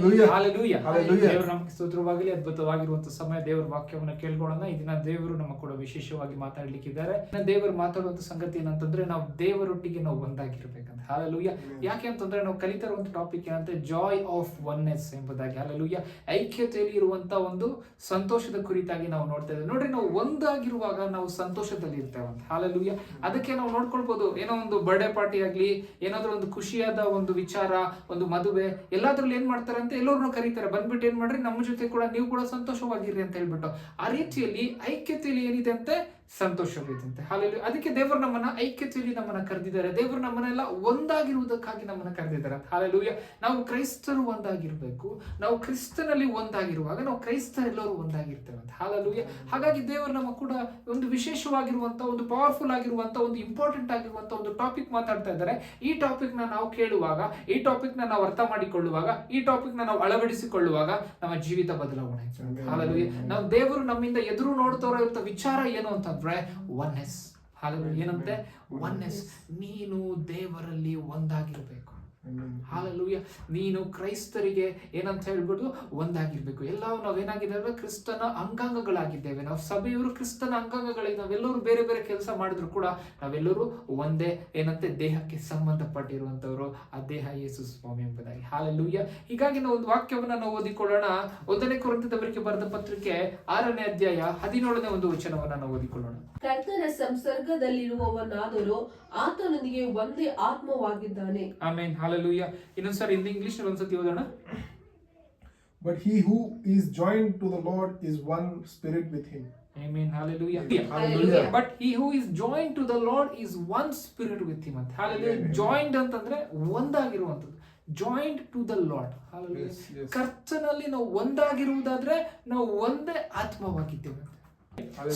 ದೇವರು ನಮಗೆ ಸ್ತೋತ್ರವಾಗಲಿ. ಅದ್ಭುತವಾಗಿರುವಂತಹ ಸಮಯ ದೇವರ ವಾಕ್ಯವನ್ನು ಕೇಳ್ಕೊಳ್ಳೋಣ. ಈ ದಿನ ದೇವರು ನಮ್ಮ ಕೂಡ ವಿಶೇಷವಾಗಿ ಮಾತಾಡ್ಲಿಕ್ಕಿದ್ದಾರೆ. ದೇವರು ಮಾತಾಡುವಂತ ಸಂಗತಿ ಏನಂತಂದ್ರೆ ನಾವು ದೇವರೊಟ್ಟಿಗೆ ನಾವು ಒಂದಾಗಿರ್ಬೇಕಂತ. ಹಾಲೆಲೂಯ. ಯಾಕೆ ಅಂತಂದ್ರೆ ನಾವು ಕಲಿತಾ ಇರುವಂತ ಟಾಪಿಕ್ ಏನಂದ್ರೆ ಜಾಯ್ ಆಫ್ ಒನ್ನೆಸ್ ಎಂಬುದಾಗಿ. ಹಾಲೆಲೂಯ. ಐಕ್ಯತೆಯಲ್ಲಿ ಇರುವಂತ ಒಂದು ಸಂತೋಷದ ಕುರಿತಾಗಿ ನಾವು ನೋಡ್ತಾ ಇದ್ದೇವೆ. ನೋಡ್ರಿ, ನಾವು ಒಂದಾಗಿರುವಾಗ ನಾವು ಸಂತೋಷದಲ್ಲಿ ಇರ್ತೇವಂತ. ಹಾಲೆಲೂಯ. ಅದಕ್ಕೆ ನಾವು ನೋಡ್ಕೊಳ್ಬಹುದು, ಏನೋ ಒಂದು ಬರ್ಡೇ ಪಾರ್ಟಿ ಆಗ್ಲಿ, ಏನಾದ್ರೂ ಒಂದು ಖುಷಿಯಾದ ಒಂದು ವಿಚಾರ, ಒಂದು ಮದುವೆ, ಎಲ್ಲಾದ್ರಲ್ಲಿ ಏನ್ ಮಾಡ್ತಾರೆ ಅಂತ ಎಲ್ಲರನ್ನು ಕರೀತಾರೆ. ಬಂದ್ಬಿಟ್ಟು ಏನ್ ಮಾಡ್ರಿ, ನಮ್ಮ ಜೊತೆ ಕೂಡ ನೀವು ಕೂಡ ಸಂತೋಷವಾಗಿರ್ರಿ ಅಂತ ಹೇಳ್ಬಿಟ್ಟು. ಆ ರೀತಿಯಲ್ಲಿ ಐಕ್ಯತೆಯಲ್ಲಿ ಏನಿದೆ ಅಂತೆ, ಸಂತೋಷವಿದಂತೆ. ಹಾಲೆಲೂಯ. ಅದಕ್ಕೆ ದೇವರು ನಮ್ಮನ್ನ ಐಕ್ಯತೆಯಲ್ಲಿ ನಮ್ಮನ್ನ ಕರೆದಿದ್ದಾರೆ. ದೇವರು ನಮ್ಮನ್ನೆಲ್ಲ ಒಂದಾಗಿರುವುದಕ್ಕಾಗಿ ನಮ್ಮನ್ನ ಕರೆದಿದ್ದಾರೆ. ಹಾಲೆಲೂಯ. ನಾವು ಕ್ರೈಸ್ತರು ಒಂದಾಗಿರ್ಬೇಕು. ನಾವು ಕ್ರಿಸ್ತನಲ್ಲಿ ಒಂದಾಗಿರುವಾಗ ನಾವು ಕ್ರೈಸ್ತರೆಲ್ಲರೂ ಒಂದಾಗಿರ್ತೇವೆ ಅಂತ. ಹಾಲೆಲೂಯ. ಹಾಗಾಗಿ ದೇವರು ನಮ್ಮ ಕೂಡ ಒಂದು ವಿಶೇಷವಾಗಿರುವಂತ, ಒಂದು ಪವರ್ಫುಲ್ ಆಗಿರುವಂತ, ಒಂದು ಇಂಪಾರ್ಟೆಂಟ್ ಆಗಿರುವಂತ ಒಂದು ಟಾಪಿಕ್ ಮಾತಾಡ್ತಾ ಇದ್ದಾರೆ. ಈ ಟಾಪಿಕ್ ನ ನಾವು ಕೇಳುವಾಗ, ಈ ಟಾಪಿಕ್ ನ ನಾವು ಅರ್ಥ ಮಾಡಿಕೊಳ್ಳುವಾಗ, ಈ ಟಾಪಿಕ್ ನ ನಾವು ಅಳವಡಿಸಿಕೊಳ್ಳುವಾಗ ನಮ್ಮ ಜೀವಿತ ಬದಲಾವಣೆ. ಹಾಲೆಲೂಯ. ನಾವು ದೇವರು ನಮ್ಮಿಂದ ಎದುರು ನೋಡ್ತಾ ಇರೋ ವಿಚಾರ ಏನು ಅಂತ ಒನ್ನೆಸ್. ಹಾಲೆಲೂಯ. ಏನಂತೆ? ಒನ್ನೆಸ್. ನೀನು ದೇವರಲ್ಲಿ ಒಂದಾಗಿರ್ಬೇಕು. ಹಾಲೆಲೂಯ. ನೀನು ಕ್ರೈಸ್ತರಿಗೆ ಏನಂತ ಹೇಳ್ಬಿಟ್ಟು ಒಂದಾಗಿರ್ಬೇಕು. ಎಲ್ಲ ನಾವೇನಾಗಿದ್ದೇವೆ, ಕ್ರಿಸ್ತನ ಅಂಗಾಂಗಗಳಾಗಿದ್ದೇವೆ. ನಾವು ಸಭೆಯವರು ಕ್ರಿಸ್ತನ ಅಂಗಾಂಗಗಳಿಗೆ ನಾವೆಲ್ಲರೂ ಬೇರೆ ಬೇರೆ ಕೆಲಸ ಮಾಡಿದ್ರು ಕೂಡ ನಾವೆಲ್ಲರೂ ಒಂದೇ ಏನಂತೆ ದೇಹಕ್ಕೆ ಸಂಬಂಧಪಟ್ಟಿರುವಂತವರು. ಆ ದೇಹ ಯೇಸು ಸ್ವಾಮಿ ಎಂಬುದಾಗಿ. ಹಾಲೆಲೂಯ. ಹೀಗಾಗಿ ನಾವು ಒಂದು ವಾಕ್ಯವನ್ನ ನಾವು ಓದಿಕೊಳ್ಳೋಣ. 1 ಕೊರಿಂಥದವರಿಗೆ ಬರೆದ ಪತ್ರಿಕೆ 6ನೇ ಅಧ್ಯಾಯ 17ನೇ ಒಂದು ವಚನವನ್ನ ನಾವು ಓದಿಕೊಳ್ಳೋಣ. ಕರ್ತನ ಸಂಸರ್ಗದಲ್ಲಿರುವವನಾದರೂ ಆತನೊಂದಿಗೆ ಒಂದೇ ಆತ್ಮವಾಗಿದ್ದಾನೆ. ಆಮೆನ್. ಹಾಲೆಲೂಯ. ಇನ್ನೊಂದ್ಸರಿ ಇಂಗ್ಲಿಷ್ ಒಂದ್ಸತಿ ಓದೋಣ. But he who is joined to the Lord is one spirit with him. Amen. Hallelujah. Hallelujah. But he who is joined to the Lord is one spirit with him. Hallelujah. Joined ಅಂತಂದ್ರೆ ಒಂದಾಗಿರುವಂತದ್ದು. Joint to the Lord. Hallelujah. ಕರ್ತನಲ್ಲಿ ನಾವು ಒಂದಾಗಿರುವುದಾದ್ರೆ ನಾವು ಒಂದೇ ಆತ್ಮವಾಗಿದ್ದೇವೆ.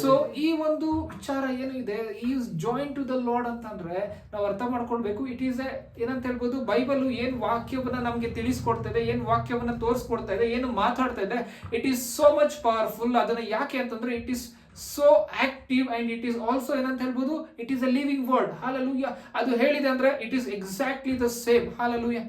So ಈ ಒಂದು ವಿಚಾರ ಏನು ಇದೆ, is join to the Lord ಅಂತಂದ್ರೆ ನಾವು ಅರ್ಥ ಮಾಡ್ಕೊಳ್ಬೇಕು. ಇಟ್ ಈಸ್ ಏನಂತ ಹೇಳ್ಬೋದು, ಬೈಬಲ್ ಏನ್ ವಾಕ್ಯವನ್ನ ನಮ್ಗೆ ತಿಳಿಸ್ಕೊಡ್ತಾ ಇದೆ, ಏನ್ ವಾಕ್ಯವನ್ನ ತೋರಿಸ್ಕೊಡ್ತಾ ಇದೆ, ಏನು ಮಾತಾಡ್ತಾ ಇದೆ, it is so much powerful. ಅದನ್ನ ಯಾಕೆ ಅಂತಂದ್ರೆ it is so active and it is also ಏನಂತ ಹೇಳ್ಬೋದು, it is a living word. Hallelujah. ಅದು ಹೇಳಿದೆ ಅಂದ್ರೆ it is exactly the same. Hallelujah.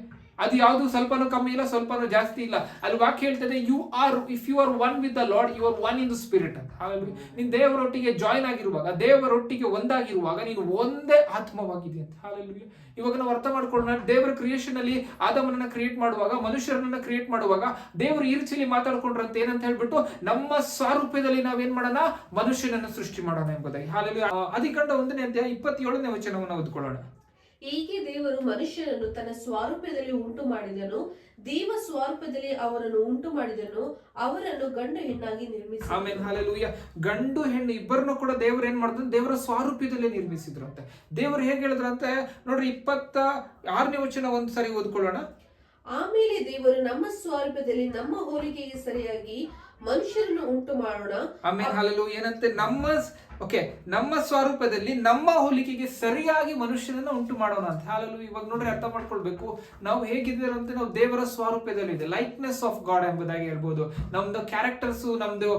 ಅದು ಯಾವುದು ಸ್ವಲ್ಪನೂ ಕಮ್ಮಿ ಇಲ್ಲ, ಸ್ವಲ್ಪನೂ ಜಾಸ್ತಿ ಇಲ್ಲ. ಅಲ್ಲಿ ವಾಕ್ಯ ಹೇಳ್ತದೆ, you are, if you are one with the Lord, you are one in the spirit ಅಂತ. ಹಾಲೆಲೂಯ. ನೀನು ದೇವರೊಟ್ಟಿಗೆ ಜಾಯಿನ್ ಆಗಿರುವಾಗ, ದೇವರೊಟ್ಟಿಗೆ ಒಂದಾಗಿರುವಾಗ ನೀನು ಒಂದೇ ಆತ್ಮವಾಗಿದೆ ಅಂತ. ಹಾಲೆಲೂಯ. ಇವಾಗ ನಾವು ಅರ್ಥ ಮಾಡ್ಕೊಳ್ಳೋಣ, ದೇವರ ಕ್ರಿಯೇಷನ್ ಅಲ್ಲಿ ಆದಮನನ್ನ ಕ್ರಿಯೇಟ್ ಮಾಡುವಾಗ, ಮನುಷ್ಯರನ್ನ ಕ್ರಿಯೇಟ್ ಮಾಡುವಾಗ ದೇವರು ಈ ರೀತಿಯಲ್ಲಿ ಮಾತಾಡ್ಕೊಂಡ್ರಂತ ಏನಂತ ಹೇಳ್ಬಿಟ್ಟು, ನಮ್ಮ ಸಾರೂಪ್ಯದಲ್ಲಿ ನಾವೇನ್ ಮಾಡೋಣ, ಮನುಷ್ಯನನ್ನು ಸೃಷ್ಟಿ ಮಾಡೋಣ ಎಂಬುದಾಗಿ. ಹಾಲೆಲೂಯ. ಆದಿಕಾಂಡ 1ನೇ ಅಧ್ಯಾಯ 27ನೇ ವಚನವನ್ನು ಓದಿಕೊಳ್ಳೋಣ. ಹೀಗೆ ದೇವರು ಮನುಷ್ಯನನ್ನು ತನ್ನ ಸ್ವರೂಪದಲ್ಲಿ ಉಂಟು ಮಾಡಿದನು, ದೇವ ಸ್ವರೂಪದಲ್ಲಿ ಅವರನ್ನು ಉಂಟು ಮಾಡಿದನು, ಅವರನ್ನು ಗಂಡು ಹೆಣ್ಣಾಗಿ ನಿರ್ಮಿಸಿದನು. ಆಮೆನ್. ಹಾಲೆಲೂಯ. ಗಂಡು ಹೆಣ್ಣು ಇಬ್ಬರನ್ನು ಕೂಡ ದೇವರು ಏನ್ ಮಾಡಿದ್ರು, ದೇವರ ಸ್ವರೂಪದಲ್ಲಿ ನಿರ್ಮಿಸಿದ್ರಂತೆ. ದೇವರು ಹೇಗೆ ಹೇಳಿದ್ರಂತೆ ನೋಡ್ರಿ, 26ನೇ ವಚನ ಒಂದ್ಸರಿ ಓದ್ಕೊಳ್ಳೋಣ. ಆಮೇಲೆ ದೇವರು ನಮ್ಮ ಸ್ವರೂಪದಲ್ಲಿ ನಮ್ಮ ಹೋಲಿಕೆಗೆ ಸರಿಯಾಗಿ ಮನುಷ್ಯರನ್ನು ಉಂಟು ಮಾಡೋಣ. ಆಮೇಲೆ ಹಾಲೆಲೂಯ. ಏನಂತೆ, ನಮ್ಮ ಸ್ವರೂಪದಲ್ಲಿ ನಮ್ಮ ಹೋಲಿಕೆಗೆ ಸರಿಯಾಗಿ ಮನುಷ್ಯನನ್ನ ಉಂಟು ಮಾಡೋಣ ಅಂತ. ಹಾಲೆಲೂಯ. ಇವಾಗ ನೋಡ್ರಿ, ಅರ್ಥ ಮಾಡ್ಕೊಳ್ಬೇಕು, ನಾವು ಹೇಗಿದ್ದೀರ ಅಂತ, ನಾವು ದೇವರ ಸ್ವರೂಪದಲ್ಲಿ ಇದೆ, ಲೈಕ್ನೆಸ್ ಆಫ್ ಗಾಡ್ ಎಂಬುದಾಗಿ ಹೇಳ್ಬೋದು. ನಮ್ದು ಕ್ಯಾರೆಕ್ಟರ್ಸ್, ನಮ್ದು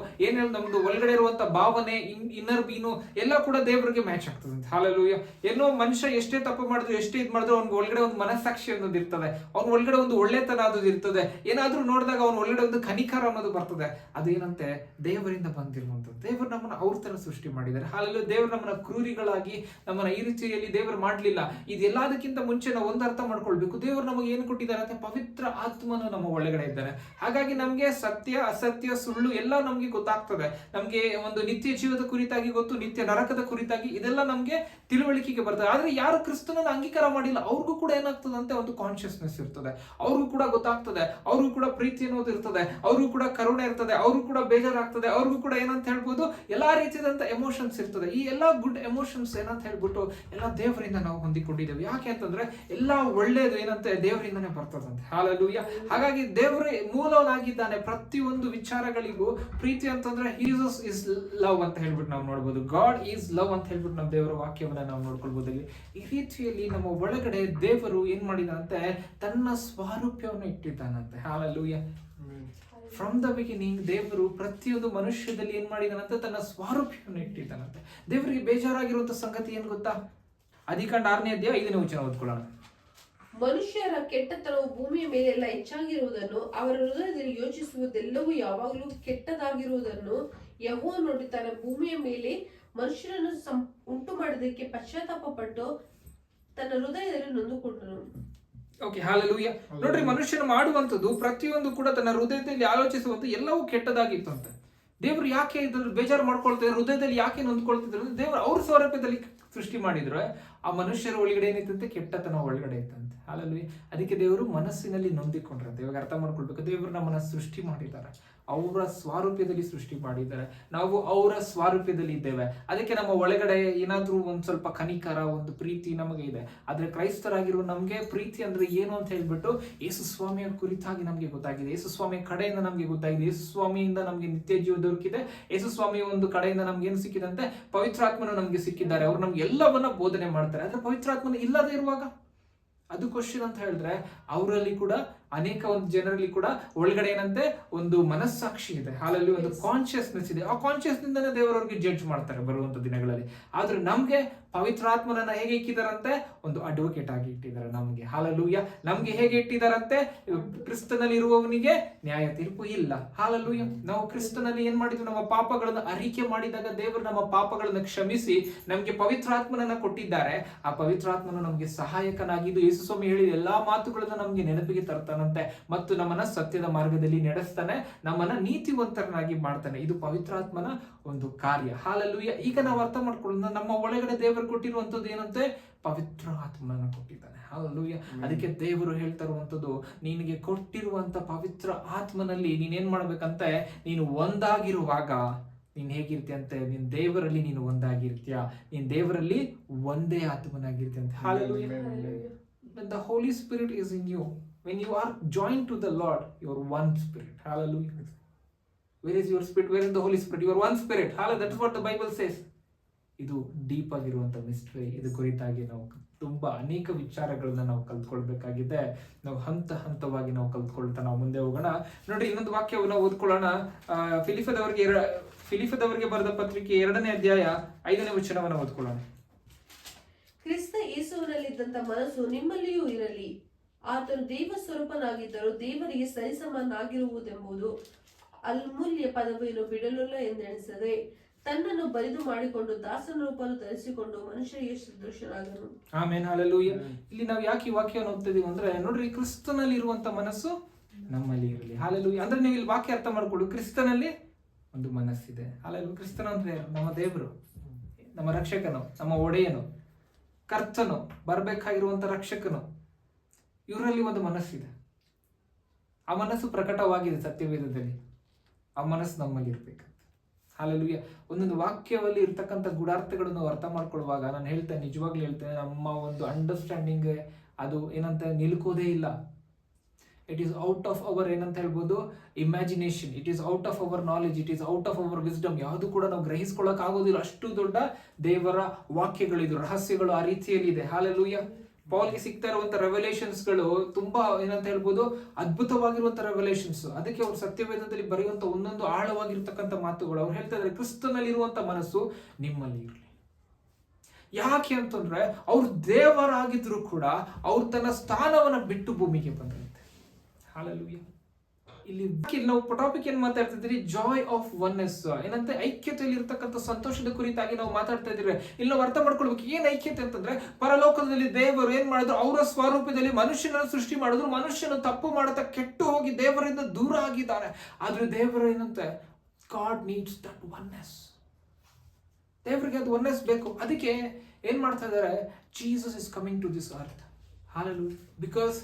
ನಮ್ದು ಒಳಗಡೆ ಇರುವಂತ ಭಾವನೆ, ಇನ್ನರ್ ಬೀನು ಎಲ್ಲ ಕೂಡ ದೇವರಿಗೆ ಮ್ಯಾಚ್ ಆಗ್ತದೆ ಅಂತ. ಹಾಲೆಲೂಯ. ಏನೋ ಮನುಷ್ಯ ಎಷ್ಟೇ ತಪ್ಪು ಮಾಡಿದ್ರು, ಎಷ್ಟೇ ಇದು ಮಾಡಿದ್ರು, ಅವ್ನಿಗೆ ಒಳಗಡೆ ಒಂದು ಮನಸ್ಸಾಕ್ಷಿ ಅನ್ನೋದು ಇರ್ತದೆ, ಅವ್ನ ಒಳಗಡೆ ಒಂದು ಒಳ್ಳೆತನ ಅನ್ನೋದು ಇರ್ತದೆ. ಏನಾದ್ರೂ ನೋಡಿದಾಗ ಅವ್ನ ಒಳಗಡೆ ಒಂದು ಕನಿಕರ ಅನ್ನೋದು ಬರ್ತದೆ. ಅದೇನಂತೆ, ದೇವರಿಂದ ಬಂದಿರುವಂತದ್ದು. ದೇವರು ನಮ್ಮನ್ನ ಅವ್ರ ತರ ಸೃಷ್ಟಿ ಮಾಡಿದ್ದಾರೆ. ಹಾಲೆಲೂಯ. ದೇವರು ನಮ್ಮನ್ನ ಕ್ರೂರಿಗಳಾಗಿ ನಮ್ಮನ್ನ ಈ ರೀತಿಯಲ್ಲಿ ದೇವರು ಮಾಡ್ಲಿಲ್ಲ. ಇದೆಲ್ಲದಕ್ಕಿಂತ ಮುಂಚೆ ನಾವು ಒಂದು ಅರ್ಥ ಮಾಡ್ಕೊಳ್ಬೇಕು, ದೇವರು ನಮಗೆ ಏನು ಕೊಟ್ಟಿದ್ದಾರೆ ಅಂತ, ಪವಿತ್ರ ಆತ್ಮನು ನಮ್ಮ ಒಳಗಡೆ ಇದ್ದಾನೆ. ಹಾಗಾಗಿ ನಮ್ಗೆ ಸತ್ಯ, ಅಸತ್ಯ, ಸುಳ್ಳು ಎಲ್ಲ ನಮ್ಗೆ ಗೊತ್ತಾಗ್ತದೆ. ನಮ್ಗೆ ಒಂದು ನಿತ್ಯ ಜೀವದ ಕುರಿತಾಗಿ ಗೊತ್ತು, ನಿತ್ಯ ನರಕದ ಕುರಿತಾಗಿ ಇದೆಲ್ಲ ನಮ್ಗೆ ತಿಳುವಳಿಕೆಗೆ ಬರ್ತದೆ. ಆದ್ರೆ ಯಾರು ಕ್ರಿಸ್ತನನ್ನು ಅಂಗೀಕಾರ ಮಾಡಿಲ್ಲ ಅವ್ರಿಗೂ ಕೂಡ ಏನಾಗ್ತದಂತೆ, ಒಂದು ಕಾನ್ಶಿಯಸ್ನೆಸ್ ಇರ್ತದೆ. ಅವ್ರಿಗೂ ಕೂಡ ಗೊತ್ತಾಗ್ತದೆ, ಅವ್ರಿಗೂ ಕೂಡ ಪ್ರೀತಿ ಅನ್ನೋದು ಇರ್ತದೆ, ಅವ್ರಿಗೂ ಕೂಡ ಕರುಣೆ ಇರ್ತದೆ, ಅವ್ರಿಗೂ ಕೂಡ ಬೇಜಾರಾಗ್ತದೆ, ಅವ್ರಿಗೂ ಕೂಡ ಏನಂತ ಹೇಳ್ಬೋದು, ಎಲ್ಲಾ ರೀತಿಯಾದಂತ ಎಮೋಷನ್ಸ್ ಇರ್ತದೆ. ಈ ಎಲ್ಲಾ ಗುಡ್ ಎಮೋಷನ್ಸ್ ಏನಂತ ಹೇಳ್ಬಿಟ್ಟು ಎಲ್ಲ ದೇವರಿಂದ ನಾವು ಹೊಂದಿಕೊಂಡಿದ್ದೇವೆ. ಯಾಕೆ ಅಂತಂದ್ರೆ ಎಲ್ಲ ಒಳ್ಳೇದು ಏನಂತ ದೇವರಿಂದನೇ ಬರ್ತದಂತೆ. ಹಾಲೆಲೂಯ. ಹಾಗಾಗಿ ದೇವರೇ ಮೂಲವನಾಗಿದ್ದಾನೆ ಪ್ರತಿಯೊಂದು ವಿಚಾರಗಳಿಗೂ. ಪ್ರೀತಿ ಅಂತಂದ್ರೆ ಹೀಸಸ್ ಇಸ್ ಲವ್ ಅಂತ ಹೇಳ್ಬಿಟ್ಟು ನಾವು ನೋಡ್ಬೋದು. ಗಾಡ್ ಈಸ್ ಲವ್ ಅಂತ ಹೇಳ್ಬಿಟ್ಟು ನಾವು ದೇವರ ವಾಕ್ಯವನ್ನ ನಾವು ನೋಡ್ಕೊಳ್ಬಹುದು. ಈ ರೀತಿಯಲ್ಲಿ ನಮ್ಮ ಒಳಗಡೆ ದೇವರು ಏನ್ ಮಾಡಿದಂತೆ, ತನ್ನ ಸ್ವರೂಪವನ್ನು ಇಟ್ಟಿದ್ದಾನಂತೆ. ಹಾಲೆಲೂಯ. ಫ್ರಮ್ ದ ಬಿಗಿನಿಂಗ್ ದೇವರು ಪ್ರತಿಯೊಂದು ಮನುಷ್ಯದಲ್ಲಿ ಏನ್ ಮಾಡಿದಾನಂತ, ತನ್ನ ಸ್ವರೂಪವನ್ನು ಇಟ್ಟಿದ್ದಾನಂತೆ. ದೇವರಿಗೆ ಬೇಜಾರಾಗಿರುವಂತ ಸಂಗತಿ ಏನ್ ಗೊತ್ತಾ? ಆದಿಕಾಂಡ 6ನೇ ಅಧ್ಯಾಯ 5ನೇ ವಚನ ಓದ್ಕೊಳ್ಳೋಣ. ಮನುಷ್ಯರ ಕೆಟ್ಟತನವು ಭೂಮಿಯ ಮೇಲೆಲ್ಲ ಹೆಚ್ಚಾಗಿರುವುದನ್ನು, ಅವರ ಹೃದಯದಲ್ಲಿ ಯೋಚಿಸುವುದೆಲ್ಲವೂ ಯಾವಾಗಲೂ ಕೆಟ್ಟದಾಗಿರುವುದನ್ನು ಯೆಹೋವನು ನೋಡಿ ತನ್ನ ಭೂಮಿಯ ಮೇಲೆ ಮನುಷ್ಯರನ್ನು ಉಂಟು ಮಾಡಿದ್ದಕ್ಕೆ ಪಶ್ಚಾತ್ತಾಪ ಪಟ್ಟು ತನ್ನ ಹೃದಯದಲ್ಲಿ ನೊಂದುಕೊಂಡನು. Okay, hallelujah. ನೋಡ್ರಿ, ಮನುಷ್ಯನ ಮಾಡುವಂಥದ್ದು ಪ್ರತಿಯೊಂದು ಕೂಡ ತನ್ನ ಹೃದಯದಲ್ಲಿ ಆಲೋಚಿಸುವಂತ ಎಲ್ಲವೂ ಕೆಟ್ಟದಾಗಿತ್ತು ಅಂತ. ದೇವರು ಯಾಕೆ ಇದ್ರ ಬೇಜಾರು ಮಾಡ್ಕೊಳ್ತಿದ್ರು, ಹೃದಯದಲ್ಲಿ ಯಾಕೆ ನೊಂದ್ಕೊಳ್ತಿದ್ರು ಅಂದ್ರೆ ದೇವರು ಅವ್ರ ಸ್ವರೂಪದಲ್ಲಿ ಸೃಷ್ಟಿ ಮಾಡಿದ್ರು. ಆ ಮನುಷ್ಯರ ಒಳಗಡೆ ಏನಿತ್ತಂತೆ, ಕೆಟ್ಟತನ ಒಳಗಡೆ ಇತ್ತಂತೆ. ಹಾಲೆಲೂಯ. ಅದಕ್ಕೆ ದೇವರು ಮನಸ್ಸಿನಲ್ಲಿ ನೊಂದಿಕೊಂಡ್ರಂತೆ. ಇವಾಗ ಅರ್ಥ ಮಾಡ್ಕೊಳ್ಬೇಕು, ದೇವರು ನಮ್ಮನ್ನ ಸೃಷ್ಟಿ ಮಾಡಿದ್ದಾರೆ, ಅವರ ಸ್ವಾರೂಪ್ಯದಲ್ಲಿ ಸೃಷ್ಟಿ ಮಾಡಿದ್ದಾರೆ, ನಾವು ಅವರ ಸ್ವಾರೂಪ್ಯದಲ್ಲಿ ಇದ್ದೇವೆ. ಅದಕ್ಕೆ ನಮ್ಮ ಒಳಗಡೆ ಏನಾದ್ರೂ ಒಂದ್ ಸ್ವಲ್ಪ ಕನಿಕರ, ಒಂದು ಪ್ರೀತಿ ನಮಗೆ ಇದೆ. ಆದ್ರೆ ಕ್ರೈಸ್ತರಾಗಿರುವ ನಮ್ಗೆ ಪ್ರೀತಿ ಅಂದ್ರೆ ಏನು ಅಂತ ಹೇಳ್ಬಿಟ್ಟು ಯೇಸು ಸ್ವಾಮಿಯ ಕುರಿತಾಗಿ ನಮ್ಗೆ ಗೊತ್ತಾಗಿದೆ, ಯೇಸು ಸ್ವಾಮಿಯ ಕಡೆಯಿಂದ ನಮ್ಗೆ ಗೊತ್ತಾಗಿದೆ, ಯೇಸು ಸ್ವಾಮಿಯಿಂದ ನಮ್ಗೆ ನಿತ್ಯ ಜೀವ ದೊರಕಿದೆ, ಯೇಸು ಸ್ವಾಮಿಯ ಒಂದು ಕಡೆಯಿಂದ ನಮ್ಗೆ ಏನು ಸಿಕ್ಕಿದಂತೆ, ಪವಿತ್ರಾತ್ಮನು ನಮ್ಗೆ ಸಿಕ್ಕಿದ್ದಾರೆ, ಅವ್ರು ನಮ್ಗೆ ಎಲ್ಲವನ್ನ ಬೋಧನೆ ಮಾಡ್ತಾರೆ. ಆದ್ರೆ ಪವಿತ್ರಾತ್ಮನು ಇಲ್ಲದೆ ಇರುವಾಗ ಅದು ಕ್ವಶನ್ ಅಂತ ಹೇಳಿದ್ರೆ, ಅವರಲ್ಲಿ ಕೂಡ ಅನೇಕ ಒಂದು ಜನರಲ್ಲಿ ಕೂಡ ಒಳಗಡೆ ಏನಂತೆ ಒಂದು ಮನಸ್ಸಾಕ್ಷಿ ಇದೆ, ಹಾಲಲ್ಲಿ ಒಂದು ಕಾನ್ಶಿಯಸ್ನೆಸ್ ಇದೆ. ಆ ಕಾನ್ಶಿಯಸ್ನಿಂದನೇ ದೇವರವ್ರಿಗೆ ಜಡ್ಜ್ ಮಾಡ್ತಾರೆ ಬರುವಂತ ದಿನಗಳಲ್ಲಿ. ಆದ್ರೆ ನಮ್ಗೆ ಪವಿತ್ರಾತ್ಮನನ್ನ ಹೇಗೆ ಇಟ್ಟಿದಾರಂತೆ, ಒಂದು ಅಡ್ವೊಕೇಟ್ ಆಗಿ ಇಟ್ಟಿದ್ದಾರೆ ನಮ್ಗೆ. ಹಾಲೆಲೂಯ. ನಮ್ಗೆ ಹೇಗೆ ಇಟ್ಟಿದಾರಂತೆ, ಕ್ರಿಸ್ತನಲ್ಲಿ ಇರುವವನಿಗೆ ನ್ಯಾಯ ತೀರ್ಪು ಇಲ್ಲ. ಹಾಲೆಲೂಯ. ನಾವು ಕ್ರಿಸ್ತನಲ್ಲಿ ಏನ್ ಮಾಡಿದ್ವಿ, ನಮ್ಮ ಪಾಪಗಳನ್ನ ಅರಿಕೆ ಮಾಡಿದಾಗ ದೇವರು ನಮ್ಮ ಪಾಪಗಳನ್ನ ಕ್ಷಮಿಸಿ ನಮ್ಗೆ ಪವಿತ್ರಾತ್ಮನನ್ನ ಕೊಟ್ಟಿದ್ದಾರೆ. ಆ ಪವಿತ್ರಾತ್ಮನು ನಮ್ಗೆ ಸಹಾಯಕನಾಗಿದ್ದು ಯೇಸು ಸ್ವಾಮಿ ಹೇಳಿದ ಎಲ್ಲಾ ಮಾತುಗಳನ್ನ ನಮ್ಗೆ ನೆನಪಿಗೆ ತರ್ತಾನಂತೆ ಮತ್ತು ನಮ್ಮನ್ನ ಸತ್ಯದ ಮಾರ್ಗದಲ್ಲಿ ನಡೆಸ್ತಾನೆ, ನಮ್ಮನ್ನ ನೀತಿವಂತರನ್ನಾಗಿ ಮಾಡ್ತಾನೆ. ಇದು ಪವಿತ್ರಾತ್ಮನ ಒಂದು ಕಾರ್ಯ. ಹಾಲೆಲೂಯ. ಈಗ ನಾವು ಅರ್ಥ ಮಾಡ್ಕೊಳ್ಳೋಣ, ನಮ್ಮ ಒಳಗಡೆ ದೇವರು ಕೊಟ್ಟಿರುವಂತದ್ದು ಏನಂತೆ, ಪವಿತ್ರ ಆತ್ಮನನ್ನ ಕೊಟ್ಟಿದ್ದಾನೆ. ಹಾಲೆಲೂಯ. ಅದಕ್ಕೆ ದೇವರು ಹೇಳ್ತಾ ಇರುವಂತದ್ದು, ನಿನಗೆ ಕೊಟ್ಟಿರುವಂತ ಪವಿತ್ರ ಆತ್ಮನಲ್ಲಿ ನೀನೇನ್ ಮಾಡ್ಬೇಕಂತೆ, ನೀನು ಒಂದಾಗಿರುವಾಗ ನೀನ್ ಹೇಗಿರ್ತೀಯಂತೆ, ನೀನ್ ದೇವರಲ್ಲಿ ನೀನು ಒಂದಾಗಿರ್ತೀಯ, ನೀನ್ ದೇವರಲ್ಲಿ ಒಂದೇ ಆತ್ಮನಾಗಿರ್ತೀಯ ಅಂತ. Hallelujah. When the Holy Spirit is in you, when you are joined to the Lord, you are one spirit. Hallelujah. Where is your spirit? Where is the Holy Spirit? You are one spirit. Hallelujah. That's what the Bible says. ಇದು deep ಆಗಿರುವಂತ mystery. ಇದು ಕುರಿತಾಗಿ ನಾವು ತುಂಬಾ ಅನೇಕ ವಿಚಾರಗಳನ್ನ ನಾವು ಕಲ್ತ್ಕೊಳ್ಬೇಕಾಗಿದೆ. ನಾವು ಹಂತ ಹಂತವಾಗಿ ನಾವು ಕಲ್ತ್ಕೊಳ್ತಾ ನಾವು ಮುಂದೆ ಹೋಗೋಣ. ನೋಡಿ, ಇನ್ನೊಂದು ವಾಕ್ಯವನ್ನು ಓದ್ಕೊಳ್ಳೋಣ. ಫಿಲಿಪದವರಿಗೆ ಬರೆದ ಪತ್ರಿಕೆ 2ನೇ ಅಧ್ಯಾಯ 5ನೇ ವಚನವನ್ನು ಓದ್ಕೊಳ್ಳೋಣ. ಕ್ರಿಸ್ತ ಯೇಸುವಿನಲ್ಲಿದ್ದಂತ ಮನಸ್ಸು ನಿಮ್ಮಲ್ಲಿಯೂ ಇರಲಿ. ಆತನು ದೇವ ಸ್ವರೂಪನಾಗಿದ್ದರೂ ದೇವರಿಗೆ ಸರಿಸಮನಾಗಿರುವುದೆಂಬುದು ಅಲ್ಮೂಲ್ಯ ಪದವಿಯನ್ನು ಬಿಡಲಿಲ್ಲ ಎಂದೆಣಿಸದೆ ತನ್ನನ್ನು ಬರಿದು ಮಾಡಿಕೊಂಡು ದಾಸನ ರೂಪವನ್ನು ಧರಿಸಿಕೊಂಡು ಮನುಷ್ಯರಿಗೆ ಸದೃಶನಾಗನು. ಆಮೆನ್. ಹಲ್ಲೆಲೂಯಾ. ಇಲ್ಲಿ ನಾವು ಯಾಕೆ ಈ ವಾಕ್ಯವನ್ನು ಓದ್ತಿದೀವಿ ಅಂದ್ರೆ, ನೋಡ್ರಿ, ಕ್ರಿಸ್ತನಲ್ಲಿ ಇರುವಂತ ಮನಸ್ಸು ನಮ್ಮಲ್ಲಿ ಇರಲಿ. ಹಲ್ಲೆಲೂಯಾ. ಅಂದ್ರೆ ನೀವು ಇಲ್ಲಿ ವಾಕ್ಯ ಅರ್ಥ ಮಾಡ್ಕೊಳ್ಳಿ, ಕ್ರಿಸ್ತನಲ್ಲಿ ಒಂದು ಮನಸ್ಸಿದೆ. ಹಲ್ಲೆಲೂಯಾ. ಕ್ರಿಸ್ತನ ಅಂದ್ರೆ ನಮ್ಮ ದೇವರು, ನಮ್ಮ ರಕ್ಷಕನು, ನಮ್ಮ ಒಡೆಯನು, ಕರ್ತನು, ಬರಬೇಕಾಗಿರುವಂತ ರಕ್ಷಕನು. ಇವರಲ್ಲಿ ಒಂದು ಮನಸ್ಸಿದೆ. ಆ ಮನಸ್ಸು ಪ್ರಕಟವಾಗಿದೆ ಸತ್ಯವೇದದಲ್ಲಿ. ಆ ಮನಸ್ಸು ನಮ್ಮಲ್ಲಿ ಇರ್ಬೇಕಂತ. ಹಾಲೆಲೂಯಾ. ಒಂದೊಂದು ವಾಕ್ಯವಲ್ಲಿ ಇರ್ತಕ್ಕಂಥ ಗೂಢಾರ್ಥಗಳನ್ನು ಅರ್ಥ ಮಾಡ್ಕೊಳ್ಳುವಾಗ ನಾನು ಹೇಳ್ತೇನೆ, ನಿಜವಾಗ್ಲೂ ಹೇಳ್ತೇನೆ, ನಮ್ಮ ಒಂದು ಅಂಡರ್ಸ್ಟ್ಯಾಂಡಿಂಗ್ ಅದು ಏನಂತ ನಿಲ್ಕೋದೇ ಇಲ್ಲ. It is out of our ಏನಂತ ಹೇಳ್ಬೋದು, imagination. It is out of our knowledge. It is out of our wisdom. ಯಾವುದು ಕೂಡ ನಾವು ಗ್ರಹಿಸ್ಕೊಳ್ಳಕ್ ಆಗೋದಿಲ್ಲ. ಅಷ್ಟು ದೊಡ್ಡ ದೇವರ ವಾಕ್ಯಗಳಿದು, ರಹಸ್ಯಗಳು ಆ ರೀತಿಯಲ್ಲಿ ಇದೆ. ಹಾಲೆಲೂಯಾ. ಪೌಲ್ಗೆ ಸಿಗ್ತಾ ಇರುವಂತ ರೆವಲ್ಯೂಷನ್ಸ್ಗಳು ತುಂಬಾ ಏನಂತ ಹೇಳ್ಬೋದು, ಅದ್ಭುತವಾಗಿರುವಂತ ರೆವಲ್ಯೂಷನ್ಸ್. ಅದಕ್ಕೆ ಅವ್ರು ಸತ್ಯವೇದದಲ್ಲಿ ಬರೆಯುವಂತ ಒಂದೊಂದು ಆಳವಾಗಿರ್ತಕ್ಕಂಥ ಮಾತುಗಳು. ಅವ್ರು ಹೇಳ್ತಾ ಇದ್ದಾರೆ, ಕ್ರಿಸ್ತನಲ್ಲಿರುವಂತ ಮನಸ್ಸು ನಿಮ್ಮಲ್ಲಿ ಇರಲಿ. ಯಾಕೆ ಅಂತಂದ್ರೆ, ಅವ್ರು ದೇವರಾಗಿದ್ರು ಕೂಡ ಅವ್ರು ತನ್ನ ಸ್ಥಾನವನ್ನ ಬಿಟ್ಟು ಭೂಮಿಗೆ ಬಂದಂತೆ. ಹಾಲೆಲೂಯಾ. ಇಲ್ಲಿ ನಾವು ಟಾಪಿಕ್ ಏನ್ ಮಾತಾಡ್ತಿದ್ರಿ, ಜಾಯ್ ಆಫ್ ಒನ್ನೆಸ್. ಏನಂತೆ, ಐಕ್ಯತೆಯಲ್ಲಿ ಇರ್ತಕ್ಕಂಥ ಸಂತೋಷದ ಕುರಿತಾಗಿ ನಾವು ಮಾತಾಡ್ತಾ ಇದ್ದೀವಿ. ಇಲ್ಲಿ ನಾವು ಅರ್ಥ ಮಾಡ್ಕೊಳ್ಬೇಕು, ಏನ್ ಐಕ್ಯತೆ ಅಂತಂದ್ರೆ, ಪರಲೋಕದಲ್ಲಿ ದೇವರು ಏನ್ ಮಾಡಿದ್ರು, ಅವರ ಸ್ವರೂಪದಲ್ಲಿ ಮನುಷ್ಯನನ್ನು ಸೃಷ್ಟಿ ಮಾಡಿದ್ರು. ಮನುಷ್ಯನು ತಪ್ಪು ಮಾಡುತ್ತಾ ಕೆಟ್ಟು ಹೋಗಿ ದೇವರಿಂದ ದೂರ ಆಗಿದ್ದಾರೆ. ಆದ್ರೆ ದೇವರು ಏನಂತೆ, ಗಾಡ್ ನೀಡ್ಸ್ ದಟ್ ಒನ್ನೆಸ್. ದೇವರಿಗೆ ಅದು ಒನ್ನೆಸ್ ಬೇಕು. ಅದಕ್ಕೆ ಏನ್ ಮಾಡ್ತಾ ಇದ್ದಾರೆ, Jesus is coming to this earth. Hallelujah. Because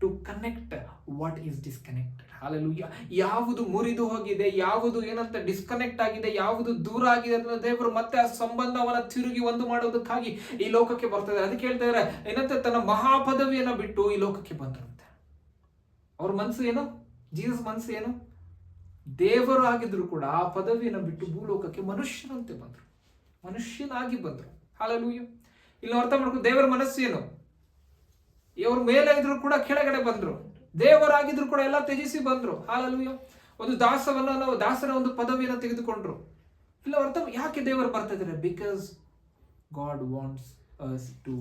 to connect what is disconnected. Hallelujah. ಯಾವುದು ಮುರಿದು ಹೋಗಿದೆ, ಯಾವುದು ಏನಂತ ಡಿಸ್ಕನೆಕ್ಟ್ ಆಗಿದೆ, ಯಾವುದು ದೂರ ಆಗಿದೆ ಅಂತ ದೇವರು ಮತ್ತೆ ಆ ಸಂಬಂಧವನ್ನ ತಿರುಗಿ ಒಂದು ಮಾಡೋದಕ್ಕಾಗಿ ಈ ಲೋಕಕ್ಕೆ ಬರ್ತದೆ. ಅದಕ್ಕೆ ಹೇಳ್ತಾ ಇದ್ದಾರೆ, ಏನಂತ, ತನ್ನ ಮಹಾಪದವಿಯನ್ನ ಬಿಟ್ಟು ಈ ಲೋಕಕ್ಕೆ ಬಂದ್ರಂತೆ. ಅವ್ರ ಮನಸ್ಸು ಏನು, ಜೀಸಸ್ ಮನಸ್ಸು ಏನು, ದೇವರು ಆಗಿದ್ರು ಕೂಡ ಆ ಪದವಿಯನ್ನು ಬಿಟ್ಟು ಭೂಲೋಕಕ್ಕೆ ಮನುಷ್ಯನಂತೆ ಬಂದ್ರು, ಮನುಷ್ಯನಾಗಿ ಬಂದ್ರು. ಹಾಲೆಲೂಯಾ. ಇಲ್ಲಿ ಅರ್ಥ ಮಾಡ್ಕೊ, ದೇವರ ಮನಸ್ಸು ಏನು, ಇವರು ಮೇಲೆ ಇದ್ರು ಕೂಡ ಕೆಳಗಡೆ ಬಂದ್ರು, ದೇವರಾಗಿದ್ರು ಕೂಡ ಎಲ್ಲ ತ್ಯಜಿಸಿ ಬಂದ್ರು. ಹಾಲೆಲೂಯಾ. ಒಂದು ದಾಸನ ಒಂದು ಪದವಿಯನ್ನು ತೆಗೆದುಕೊಂಡ್ರು. ಇಲ್ಲ ಅರ್ಥ ಯಾಕೆ ದೇವರು ಬರ್ತಾ ಇದ್ದಾರೆ, because god wants us to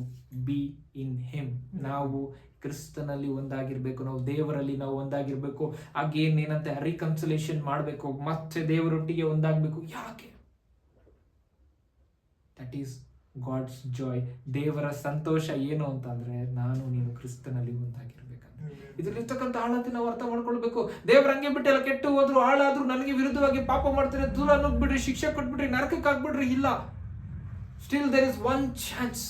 be in him. ನಾವು ಕ್ರಿಸ್ತನಲ್ಲಿ ಒಂದಾಗಿರ್ಬೇಕು, ನಾವು ದೇವರಲ್ಲಿ ನಾವು ಒಂದಾಗಿರ್ಬೇಕು. ಅಗೇನ್ ಏನಂತೆ ರಿಕನ್ಸಿಲೇಷನ್ ಮಾಡಬೇಕು, ಮತ್ತೆ ದೇವರೊಟ್ಟಿಗೆ ಒಂದಾಗಬೇಕು. ಯಾಕೆ? That is God's joy. ದೇವರ ಸಂತೋಷ ಏನು ಅಂತಂದ್ರೆ ನಾನು ನೀನು ಕ್ರಿಸ್ತನಲ್ಲಿ ಒಂದಾಗಿರ್ಬೇಕಂತ. ಇದ್ರಲ್ಲಿರ್ತಕ್ಕಂಥ ಆಳತೆ ನಾವು ಅರ್ಥ ಮಾಡ್ಕೊಳ್ಬೇಕು. ದೇವ್ರ ಹಂಗೆ ಬಿಟ್ಟೆಲ್ಲ ಕೆಟ್ಟು ಹೋದ್ರು, ಹಾಳಾದ್ರು, ನನಗೆ ವಿರುದ್ಧವಾಗಿ ಪಾಪ ಮಾಡ್ತಾರೆ, ದೂರ ನುಗ್ಬಿಡ್ರಿ, ಶಿಕ್ಷೆ ಕೊಟ್ಬಿಡ್ರಿ, ನರಕಕ್ಕೆ ಹಾಕ್ಬಿಡ್ರಿ, ಇಲ್ಲ. Still there is one chance.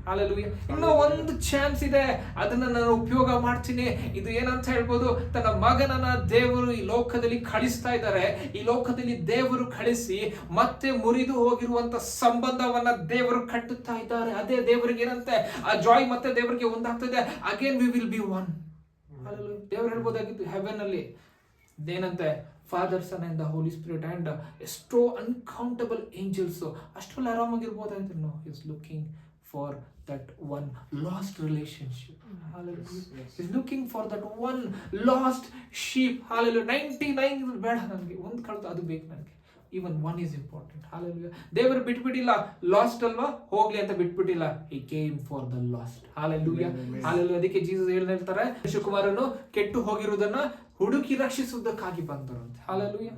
Hallelujah. ಇನ್ನೂ ಒಂದು ಚಾನ್ಸ್ ಇದೆ, ಅದನ್ನ ನಾನು ಉಪಯೋಗ ಮಾಡ್ತೀನಿ. ಇದು ಏನಂತ ಹೇಳ್ಬೋದು, ತನ್ನ ಮಗನನ್ನ ದೇವರು ಈ ಲೋಕದಲ್ಲಿ ಕಳಿಸ್ತಾ ಇದ್ದಾರೆ. ಈ ಲೋಕದಲ್ಲಿ ದೇವರು ಕಳಿಸಿ ಮತ್ತೆ ಮುರಿದು ಹೋಗಿರುವಂತ ಸಂಬಂಧವನ್ನ ದೇವರು ಕಟ್ಟುತ್ತಾ ಇದ್ದಾರೆ. ಅದೇ ದೇವರಿಗೆ ಏನಂತೆ ಆ ಜಾಯ್ ಮತ್ತೆ ದೇವರಿಗೆ ಒಂದಾಗ್ತದೆ. Again we will be one. Hallelujah. ದೇವರು ಹೇಳ್ಬೋದಾಗಿತ್ತು ಹೆವೆನ್ ಅಲ್ಲಿ ಏನಂತೆ Father, Son and the Holi Spirit and ಎಷ್ಟೋ ಅನ್ಕೌಂಟಬಲ್ ಏಂಜಲ್ಸ್, ಅಷ್ಟರಲ್ಲಿ ಆರಾಮಾಗಿರ್ಬೋದಾಗಿತ್ತು. No, he is looking for that one lost relationship. Hallelujah. He's looking for that one lost sheep. Hallelujah. 99 ಬೇಡ ನನಗೆ, ಒಂದು ಕಳ್ದು ಅದು ಬೇಕು ನನಗೆ. Even one is important. Hallelujah. ದೇವರು ಬಿಟ್ಬಿಟ್ಟಿಲ್ಲ, ಲಾಸ್ಟ್ ಅಲ್ವಾ, ಹೋಗ್ಲಿ ಅಂತ ಬಿಟ್ಬಿಟ್ಟಿಲ್ಲ. He came for the lost. Hallelujah. Hallelujah. ಅದಕ್ಕೆ ಜೀಸಸ್ ಹೇಳ್ತಾರೆ, ಶಿವಕುಮಾರನು ಕೆಟ್ಟು ಹೋಗಿರುವುದನ್ನ ಹುಡುಕಿ ರಕ್ಷಿಸುವುದಕ್ಕಾಗಿ ಬಂದರು ಅಂತ. Hallelujah.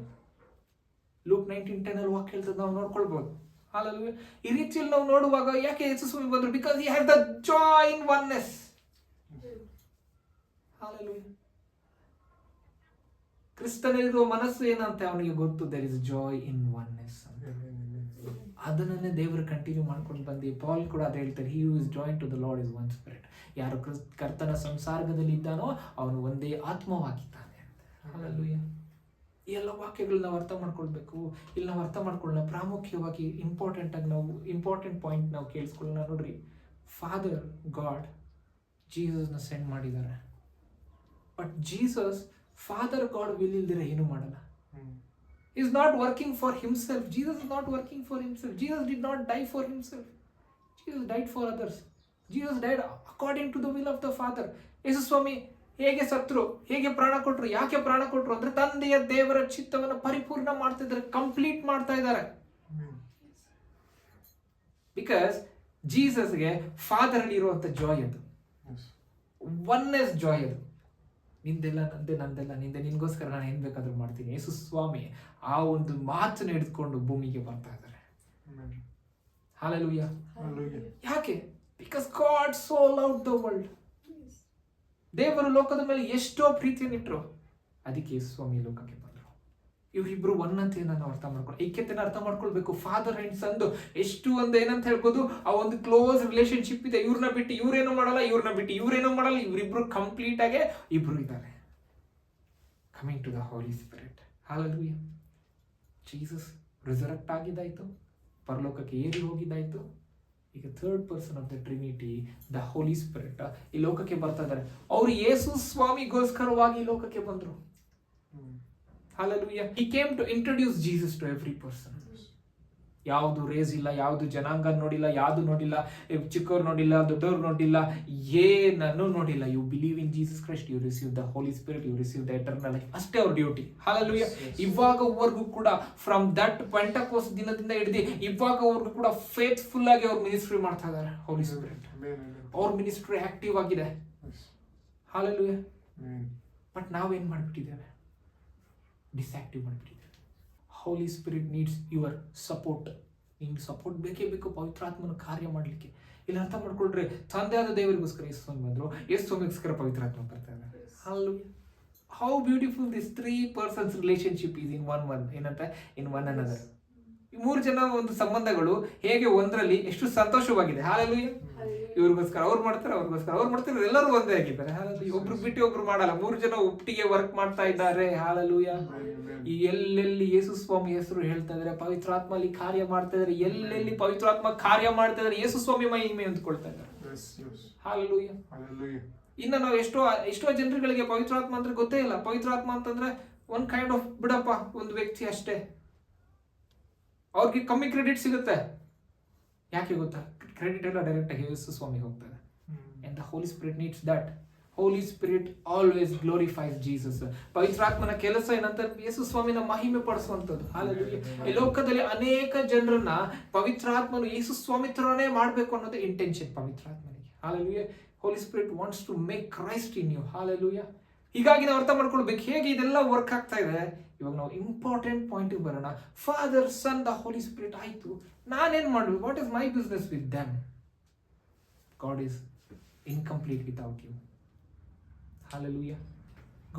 ಲೂಕ್ 19:10 ಅಲ್ಲಿ ವಾಕ್ಯ ಹೇಳ್ತದೆ, ನಾವು ನೋಡ್ಕೊಳ್ಬಹುದು. Hallelujah. ಈ ರೀತಿಯಲ್ಲಿ ನಾವು ನೋಡುವಾಗ ಯಾಕೆ ಯೇಸು ಸ್ವಾಮಿ ಬಂದ್ರು? Because he had the joy in oneness. Hallelujah. ಕ್ರಿಸ್ತನಿರುವ ಮನಸ್ಸು ಏನಂತೆ ಅವನಿಗೆ ಗೊತ್ತು, there is joy in oneness ಅಂತ. ಅದನ್ನೇ ದೇವರು ಕಂಟಿನ್ಯೂ ಮಾಡ್ಕೊಂಡು ಬಂದು ಪಾಲ್ ಕೂಡ ಅದೇ ಹೇಳ್ತಾರೆ, he who is joined to the Lord is one spirit. ಯಾರು ಕರ್ತನ ಸಂಸರ್ಗದಲ್ಲಿ ಇದ್ದಾನೋ ಅವನು ಒಂದೇ ಆತ್ಮವಾಗಿದ್ದಾನೆ ಅಂತ. Hallelujah. ಈ ಎಲ್ಲ ವಾಕ್ಯಗಳನ್ನ ನಾವು ಅರ್ಥ ಮಾಡ್ಕೊಳ್ಬೇಕು. ಇಲ್ಲಿ ನಾವು ಅರ್ಥ ಮಾಡ್ಕೊಳ್ಳೋಣ, ಪ್ರಾಮುಖ್ಯವಾಗಿ ಇಂಪಾರ್ಟೆಂಟ್ ಪಾಯಿಂಟ್ ನಾವು ಕೇಳಿಸ್ಕೊಳ್ಳೋಣ. ನೋಡ್ರಿ, ಫಾದರ್ ಗಾಡ್ ಜೀಸಸ್ನ ಸೆಂಡ್ ಮಾಡಿದ್ದಾರೆ. But Jesus Father God will ಇಲ್ದಿರ ಏನು ಮಾಡಲ್ಲ. Is not working for himself. Jesus is not working for himself. Jesus did not die for himself. Jesus died for others. Jesus died according to the will of the Father. Yesu ಸ್ವಾಮಿ ಹೇಗೆ ಸತ್ರು, ಹೇಗೆ ಪ್ರಾಣ ಕೊಟ್ರು, ಯಾಕೆ ಪ್ರಾಣ ಕೊಟ್ರು ಅಂದ್ರೆ ತಂದೆಯ ದೇವರ ಚಿತ್ತವನ್ನು ಪರಿಪೂರ್ಣ ಮಾಡ್ತಿದ್ದಾರೆ, ಕಂಪ್ಲೀಟ್ ಮಾಡ್ತಾ ಇದ್ದಾರೆ. ಬಿಕಾಸ್ ಜೀಸಸ್ಗೆ ಫಾದರ್ ಅಲ್ಲಿ ಇರುವಂತ ಜಾಯ್ ಅದು, ಒನ್ನೆಸ್ ಜಾಯ್ ಅದು. ನಿಂದೆಲ್ಲ ನಂದೆ, ನಂದೆಲ್ಲ ನಿಂದೆ, ನಿನ್ಗೋಸ್ಕರ ನಾನು ಏನ್ ಬೇಕಾದ್ರೂ ಮಾಡ್ತೀನಿ. ಯೇಸು ಸ್ವಾಮಿ ಆ ಒಂದು ಮಾತನ್ನು ಹಿಡಿದುಕೊಂಡು ಭೂಮಿಗೆ ಬರ್ತಾ ಇದ್ದಾರೆ. ಹಲ್ಲೆಲೂಯಾ. ಯಾಕೆ? Because god so loved the world. ದೇವರು ಲೋಕದ ಮೇಲೆ ಎಷ್ಟೋ ಪ್ರೀತಿಯನ್ನು ಇಟ್ಟರು, ಅದಕ್ಕೆ ಯೇಸು ಸ್ವಾಮಿ ಲೋಕಕ್ಕೆ ಬಂದರು. ಇವರಿಬ್ರು ಒನ್ನತೆಯನ್ನು ನಾವು ಅರ್ಥ ಮಾಡ್ಕೊಂಡು, ಐಕ್ಯತೆಯನ್ನು ಅರ್ಥ ಮಾಡ್ಕೊಳ್ಬೇಕು. ಫಾದರ್ ಅಂಡ್ ಸನ್ ಎಷ್ಟು ಒಂದು ಏನಂತ ಹೇಳ್ಬೋದು, ಆ ಒಂದು ಕ್ಲೋಸ್ ರಿಲೇಶನ್ಶಿಪ್ ಇದೆ. ಇವ್ರನ್ನ ಬಿಟ್ಟು ಇವ್ರೇನೋ ಮಾಡಲ್ಲ, ಇವ್ರನ್ನ ಬಿಟ್ಟು ಇವ್ರೇನೋ ಮಾಡಲ್ಲ, ಇವರಿಬ್ರು ಕಂಪ್ಲೀಟ್ ಆಗಿ ಇಬ್ರು ಇದ್ದಾರೆ. Coming to the Holi Spirit. Hallelujah. Jesus resurrect ಆಗಿದ್ದಾಯ್ತು, ಪರಲೋಕಕ್ಕೆ ಏರಿ ಹೋಗಿದ್ದಾಯ್ತು. ಈಗ third person of the Trinity, the Holi Spirit ಈ ಲೋಕಕ್ಕೆ ಬರ್ತಾ ಇದ್ದಾರೆ. ಅವರು ಯೇಸು ಸ್ವಾಮಿಗೋಸ್ಕರವಾಗಿ ಈ ಲೋಕಕ್ಕೆ ಬಂದರು. Hallelujah. He came to introduce Jesus to every person. ಯಾವುದು ರೇಸ್ ಇಲ್ಲ, ಯಾವುದು ಜನಾಂಗ ನೋಡಿಲ್ಲ, ಯಾವುದು ನೋಡಿಲ್ಲ, ಚಿಕ್ಕವ್ರು ನೋಡಿಲ್ಲ, ದೊಡ್ಡವ್ರು ನೋಡಿಲ್ಲ, ಏನನ್ನು ನೋಡಿಲ್ಲ. You believe in Jesus Christ, you receive the Holi spirit, you receive the eternal life. ಅಷ್ಟೇ ಅವ್ರ ಡ್ಯೂಟಿ. Hallelujah. ಇವಾಗವರೆಗೂ ಕೂಡ ಫ್ರಮ್ ದಟ್ ಪೆಂಟಕೋಸ್ಟ್ ದಿನದಿಂದ ಹಿಡಿದು ಇವಾಗವರೆಗೂ ಕೂಡ ಫೇತ್ಫುಲ್ ಆಗಿ ಅವ್ರು ಮಿನಿಸ್ಟ್ರಿ ಮಾಡ್ತಾ ಇದ್ದಾರೆ. ಹೋಲಿ ಸ್ಪಿರಿಟ್ ಅವ್ರ ಮಿನಿಸ್ಟ್ರಿ ಆಕ್ಟಿವ್ ಆಗಿದೆ. Hallelujah. ಬಟ್ ನಾವೇನ್ ಮಾಡ್ಬಿಟ್ಟಿದ್ದೇವೆ? ಡಿಸ್ಆಕ್ಟಿವ್ ಮಾಡಿಬಿಟ್ಟಿದ್ದೇವೆ. ಹೋಲಿ ಸ್ಪಿರಿಟ್ ನೀಡ್ಸ್ ಯುವರ್ ಸಪೋರ್ಟ್. ನಿಮ್ಗೆ ಸಪೋರ್ಟ್ ಬೇಕೇ ಬೇಕು ಪವಿತ್ರಾತ್ಮನ ಕಾರ್ಯ ಮಾಡಲಿಕ್ಕೆ. ಇಲ್ಲಿ ಅರ್ಥ ಮಾಡ್ಕೊಳ್ರಿ, ತಂದೆಯಾದ ದೇವರಿಗೋಸ್ಕರ ಯೇಸು ಸ್ವಾಮಿ ಬಂದರು, ಯೇಸು ಸ್ವಾಮಿಗೋಸ್ಕರ ಪವಿತ್ರಾತ್ಮ ಬರ್ತಾ ಇದ್ದಾರೆ. Hallelujah. How beautiful this three persons relationship is in one ಏನಂತ in one another. ಈ ಮೂರು ಜನ ಒಂದು ಸಂಬಂಧಗಳು ಹೇಗೆ ಒಂದರಲ್ಲಿ ಎಷ್ಟು ಸಂತೋಷವಾಗಿದೆ. Hallelujah. ಇವ್ರಿಗೋಸ್ಕರ ಅವ್ರು ಮಾಡ್ತಾರೆ, ಅವ್ರಿಗೋಸ್ಕರ ಅವ್ರು ಮಾಡ್ತಾರೆ, ಎಲ್ಲರೂ ಒಂದೇ ಆಗಿದ್ದಾರೆ. Hallelujah. ಒಬ್ರು ಬಿಟ್ಟು ಒಬ್ರು ಮಾಡಲ್ಲ, ಮೂರು ಜನ ಒಟ್ಟಿಗೆ ವರ್ಕ್ ಮಾಡ್ತಾ ಇದ್ದಾರೆ. Hallelujah. ಈ ಎಲ್ಲೆಲ್ಲಿ ಯೇಸು ಸ್ವಾಮಿ ಹೆಸರು ಹೇಳ್ತಾ ಇದ್ದಾರೆ, ಪವಿತ್ರಾತ್ಮ ಅಲ್ಲಿ ಕಾರ್ಯ ಮಾಡ್ತಾ ಇದ್ದಾರೆ, ಎಲ್ಲೆಲ್ಲಿ ಪವಿತ್ರಾತ್ಮ ಕಾರ್ಯ ಮಾಡ್ತಾ ಇದ್ದಾರೆ, ಯೇಸು ಸ್ವಾಮಿ ಮಹಿಮೆ ಅಂದ್ಕೊಳ್ತಾ ಇದ್ದಾರೆ. Hallelujah. ಇನ್ನು ನಾವು ಎಷ್ಟೋ ಜನರುಗಳಿಗೆ ಪವಿತ್ರಾತ್ಮ ಅಂದ್ರೆ ಗೊತ್ತೇ ಇಲ್ಲ. ಪವಿತ್ರಾತ್ಮ ಅಂತಂದ್ರೆ ಒಂದ್ ಕೈಂಡ್ ಆಫ್ ಬಿಡಪ್ಪ, ಒಂದು ವ್ಯಕ್ತಿ ಅಷ್ಟೇ. ಅವ್ರಿಗೆ ಕಮ್ಮಿ ಕ್ರೆಡಿಟ್ ಸಿಗುತ್ತೆ. ಯಾಕೆ ಗೊತ್ತಾ? ಕ್ರೆಡಿಟ್ ಎಲ್ಲ ಡೈರೆಕ್ಟ್ ಆಗಿ ಯೇಸು ಸ್ವಾಮಿಗೆ ಹೋಗ್ತದೆ. And the Holy Spirit needs that. Holy Spirit always glorifies Jesus. ಪವಿತ್ರಾತ್ಮನ ಕೆಲಸ ಏನಂತ ಯೇಸು ಸ್ವಾಮಿನ ಮಹಿಮೆ ಪಡಿಸುವಂಥದ್ದು. ಹಾಲೆಲೂಯಾ. ಈ ಲೋಕದಲ್ಲಿ ಅನೇಕ ಜನರನ್ನ ಪವಿತ್ರಾತ್ಮನು ಯೇಸು ಸ್ವಾಮಿ ತರನೇ ಮಾಡಬೇಕು ಅನ್ನೋದು ಇಂಟೆನ್ಷನ್ ಪವಿತ್ರಾತ್ಮನಿಗೆ. Hallelujah. Holy Spirit wants to make Christ in you. Hallelujah. ಹೀಗಾಗಿ ನಾವು ಅರ್ಥ ಮಾಡ್ಕೊಳ್ಬೇಕು ಹೇಗೆ ಇದೆಲ್ಲ ವರ್ಕ್ ಆಗ್ತಾ ಇದೆ. ಇವಾಗ ನಾವು ಇಂಪಾರ್ಟೆಂಟ್ ಪಾಯಿಂಟ್ ಬರೋಣ. Father, son, the Holi spirit ಆಯ್ತು, ನಾನೇನ್ ಮಾಡಬೇಕು? What is my business with them? God is incomplete without you. Hallelujah.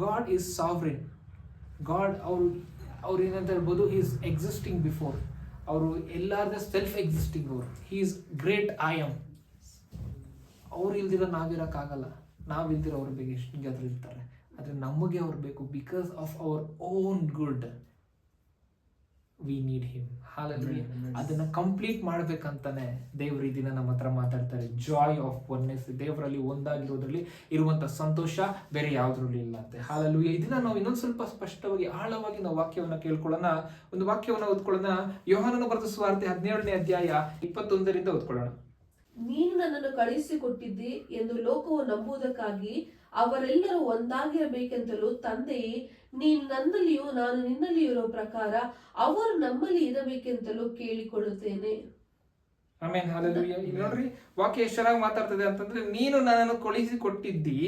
God is sovereign. God ಅವ್ರು ಏನಂತ ಹೇಳ್ಬೋದು, ಹಿ ಇಸ್ ಎಕ್ಸಿಸ್ಟಿಂಗ್ ಬಿಫೋರ್. ಅವರು ಎಲ್ಲಾರ್ದ ಸೆಲ್ಫ್ ಎಕ್ಸಿಸ್ಟಿಂಗ್. ಅವರು he is great I am. ಅವ್ರು ಇಲ್ದಿರೋ ನಾವಿರೋಕ್ಕಾಗಲ್ಲ. ನಾವಿಲ್ದಿರೋ ಅವ್ರ ಬಗ್ಗೆ ಎಷ್ಟು ಜನರು ಇರ್ತಾರೆ. ಆದರೆ ನಮಗೆ ಅವ್ರು ಬೇಕು. Because of our own good we need him. Hallelujah. ಅದನ್ನ ಕಂಪ್ಲೀಟ್ ಮಾಡ್ಬೇಕಂತಾನೆ ದೇವರು ಈ ದಿನ ನಮ್ಮ ಹತ್ರ ಮಾತಾಡ್ತಾರೆ. Joy of oneness. ದೇವರಲ್ಲಿ ಒಂದಾಗಿರೋದ್ರಲ್ಲಿ ಇರುವಂತ ಸಂತೋಷ ಬೇರೆ ಯಾವ್ದ್ರಲ್ಲಿ ಇಲ್ಲ ಅಂತೆ. ಹಾಲೆಲೂಯಾ. ಇದನ್ನ ನಾವು ಇನ್ನೊಂದು ಸ್ವಲ್ಪ ಸ್ಪಷ್ಟವಾಗಿ ಆಳವಾಗಿ ನಾವು ವಾಕ್ಯವನ್ನ ಕೇಳ್ಕೊಳ್ಳೋಣ. ಒಂದು ವಾಕ್ಯವನ್ನ ಓದ್ಕೊಳ್ಳೋಣ. ಯೋಹಾನನ ಬರೆದ ಸುವಾರ್ತೆ 17ನೇ ಅಧ್ಯಾಯ 21ರಿಂದ ಓದ್ಕೊಳ್ಳೋಣ. ನೀನು ನನ್ನನ್ನು ಕಳುಹಿಸಿಕೊಟ್ಟಿದ್ದಿ ಎಂದು ಲೋಕವು ನಂಬುವುದಕ್ಕಾಗಿ ಅವರೆಲ್ಲರೂ ಒಂದಾಗಿರಬೇಕೆಂತಲೂ ತಂದೆಯೇ, ನೀನು ನನ್ನಲ್ಲಿಯೂ ನಾನು ನಿನ್ನಲ್ಲಿಯೂ ಇರೋ ಪ್ರಕಾರ ಅವರು ನಮ್ಮಲ್ಲಿ ಇರಬೇಕೆಂತಲೂ ಕೇಳಿಕೊಳ್ಳುತ್ತೇನೆ. ಆಮೇನ್. ಹಾಲೆಲೂಯಾ. ಈಗ ನೋಡ್ರಿ ವಾಕ್ಯ ಎಷ್ಟು ಚೆನ್ನಾಗಿ ಮಾತಾಡ್ತದೆ ಅಂತಂದ್ರೆ, ನೀನು ನನ್ನನ್ನು ಕಳುಹಿಸಿಕೊಟ್ಟಿದ್ದಿ